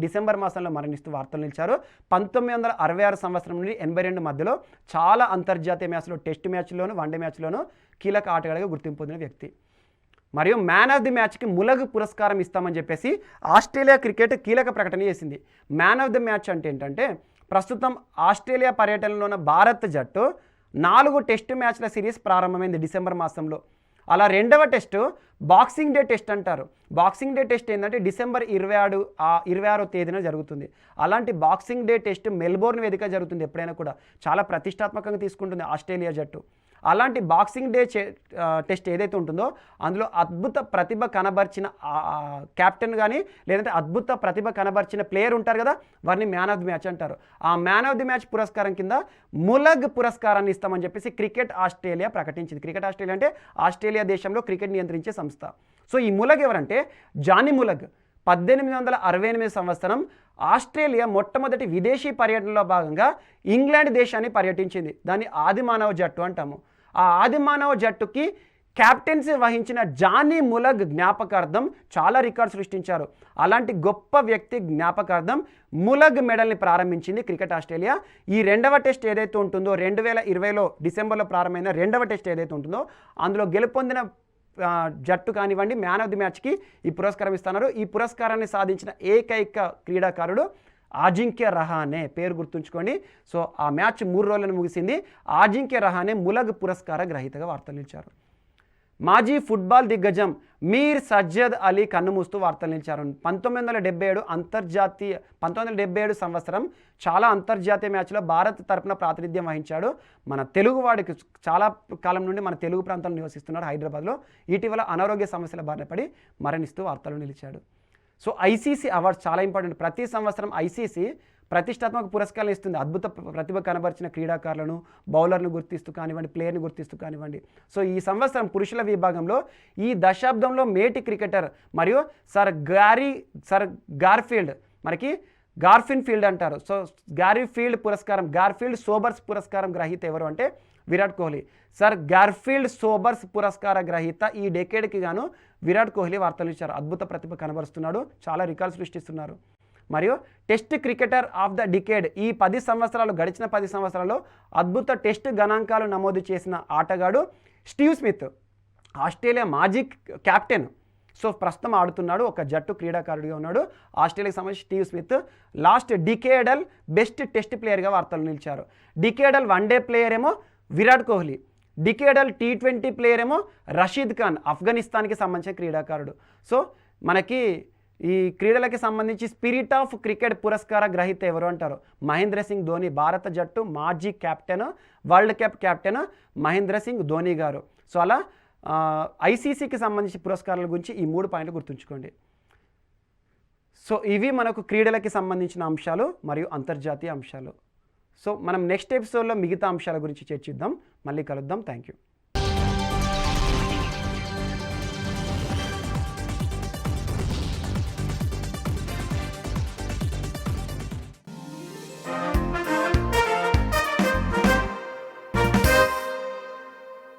డిసెంబర్ మాసంలో మరణిస్తూ వార్తలు నిలిచారు. 1966 సంవత్సరం నుండి 82 మధ్యలో చాలా అంతర్జాతీయ మ్యాచ్లో, టెస్ట్ మ్యాచ్లోను, వన్డే మ్యాచ్లోను కీలక ఆటగాడిగా గుర్తింపు పొందిన వ్యక్తి. మరియు మ్యాన్ ఆఫ్ ది మ్యాచ్కి ములగ్ పురస్కారం ఇస్తామని చెప్పేసి ఆస్ట్రేలియా క్రికెట్ కీలక ప్రకటన చేసింది. మ్యాన్ ఆఫ్ ది మ్యాచ్ అంటే ఏంటంటే ప్రస్తుతం ఆస్ట్రేలియా పర్యటనలో ఉన్న భారత్ జట్టు 4 టెస్ట్ మ్యాచ్ల సిరీస్ ప్రారంభమైంది డిసెంబర్ మాసంలో. అలా 2వ టెస్టు బాక్సింగ్ డే టెస్ట్ అంటారు. బాక్సింగ్ డే టెస్ట్ ఏంటంటే డిసెంబర్ 26వ తేదీన జరుగుతుంది. అలాంటి బాక్సింగ్ డే టెస్ట్ మెల్బోర్న్ వేదిక జరుగుతుంది. ఎప్పుడైనా కూడా చాలా ప్రతిష్టాత్మకంగా తీసుకుంటుంది ఆస్ట్రేలియా జట్టు. అలాంటి బాక్సింగ్ డే టెస్ట్ ఏదైతే ఉంటుందో అందులో అద్భుత ప్రతిభ కనబర్చిన కెప్టెన్ కానీ లేదంటే అద్భుత ప్రతిభ కనబర్చిన ప్లేయర్ ఉంటారు కదా, వారిని మ్యాన్ ఆఫ్ ది మ్యాచ్ అంటారు. ఆ మ్యాన్ ఆఫ్ ది మ్యాచ్ పురస్కారం కింద ములగ్ పురస్కారాన్ని ఇస్తామని చెప్పేసి క్రికెట్ ఆస్ట్రేలియా ప్రకటించింది. క్రికెట్ ఆస్ట్రేలియా అంటే ఆస్ట్రేలియా దేశంలో క్రికెట్ నియంత్రించే సంస్థ. సో ఈ ములగ్ ఎవరంటే జానీ ములగ్ 1868 సంవత్సరం ఆస్ట్రేలియా మొట్టమొదటి విదేశీ పర్యటనలో భాగంగా ఇంగ్లాండ్ దేశాన్ని పర్యటించింది. దాన్ని ఆదిమానవ జట్టు అంటాము. ఆ ఆదిమానవ జట్టుకి క్యాప్టెన్సీ వహించిన జానీ ములగ్ జ్ఞాపకార్థం చాలా రికార్డు సృష్టించారు. అలాంటి గొప్ప వ్యక్తి జ్ఞాపకార్థం ములగ్ మెడల్ని ప్రారంభించింది క్రికెట్ ఆస్ట్రేలియా. ఈ రెండవ టెస్ట్ ఏదైతే ఉంటుందో 2020లో డిసెంబర్లో ప్రారంభమైన రెండవ టెస్ట్ ఏదైతే ఉంటుందో అందులో గెలుపొందిన జట్టు కానివ్వండి మ్యాన్ ఆఫ్ ది మ్యాచ్కి ఈ పురస్కారం ఇస్తున్నారు. ఈ పురస్కారాన్ని సాధించిన ఏకైక క్రీడాకారుడు అజింక్య రహానే. పేరు గుర్తుంచుకోండి. సో ఆ మ్యాచ్ 3 రోజులను ముగిసింది. అజింక్య రహానే ములగ్ పురస్కార గ్రహీతగా వార్తలు నిలిచారు. మాజీ ఫుట్బాల్ దిగ్గజం మీర్ సజ్జద్ అలీ కన్నుమూస్తూ వార్తలు నిలిచారు. 1977 సంవత్సరం చాలా అంతర్జాతీయ మ్యాచ్లో భారత్ తరపున ప్రాతినిధ్యం వహించాడు. మన తెలుగువాడికి చాలా కాలం నుండి మన తెలుగు ప్రాంతంలో నివసిస్తున్నాడు హైదరాబాద్లో. ఇటీవల అనారోగ్య సమస్యల బారిన పడి మరణిస్తూ వార్తలు నిలిచాడు. సో ఐసీసీ అవార్డ్స్ చాలా ఇంపార్టెంట్. ప్రతి సంవత్సరం ఐసీసీ ప్రతిష్టాత్మక పురస్కారాలు ఇస్తుంది. అద్భుత ప్రతిభ కనబరిచిన క్రీడాకారులను, బౌలర్ను గుర్తిస్తూ కానివ్వండి, ప్లేయర్ని గుర్తిస్తూ కానివ్వండి. సో ఈ సంవత్సరం పురుషుల విభాగంలో ఈ దశాబ్దంలో మేటి క్రికెటర్ మరియు సర్ గార్ఫీల్డ్ మనకి గార్ఫిన్ ఫీల్డ్ అంటారు. సో గార్ఫీల్డ్ సోబర్స్ పురస్కారం గ్రహీత ఎవరు అంటే Virat Kohli. Sir Garfield Sobers పురస్కార గ్రహీత ఈ డెకేడ్కి గాను విరాట్ కోహ్లీ వార్తలు ఇచ్చారు. అద్భుత ప్రతిభ కనబరుస్తున్నాడు, చాలా రికార్డు సృష్టిస్తున్నారు. మరియు test cricketer of the decade ఈ గడిచిన 10 సంవత్సరాల్లో అద్భుత టెస్ట్ గణాంకాలు నమోదు చేసిన ఆటగాడు స్టీవ్ స్మిత్, ఆస్ట్రేలియా మాజీ కెప్టెన్. సో ప్రస్తుతం ఆడుతున్నాడు, ఒక జట్టు క్రీడాకారుడిగా ఉన్నాడు. ఆస్ట్రేలియాకి సంబంధించి Steve Smith last decadal best test ప్లేయర్గా వార్తలు నిలిచారు. డికేడల్ వన్డే ప్లేయర్ ఏమో Virat Kohli, decadal T20 player ఏమో రషీద్ ఖాన్, ఆఫ్ఘనిస్తాన్కి సంబంధించిన క్రీడాకారుడు. సో మనకి ఈ క్రీడలకి సంబంధించి స్పిరిట్ ఆఫ్ క్రికెట్ పురస్కార గ్రహీత ఎవరు అంటారు మహేంద్ర సింగ్ ధోని. భారత జట్టు మాజీ captain, world cup captain Mahendra Singh Dhoni గారు. సో అలా ఐసీసీకి సంబంధించి పురస్కారాల గురించి ఈ 3 పాయింట్లు గుర్తుంచుకోండి. సో ఇవి మనకు క్రీడలకి సంబంధించిన అంశాలు మరియు అంతర్జాతీయ అంశాలు. సో మనం నెక్స్ట్ ఎపిసోడ్లో మిగతా అంశాల గురించి చర్చిద్దాం. మళ్ళీ కలుద్దాం. Thank you.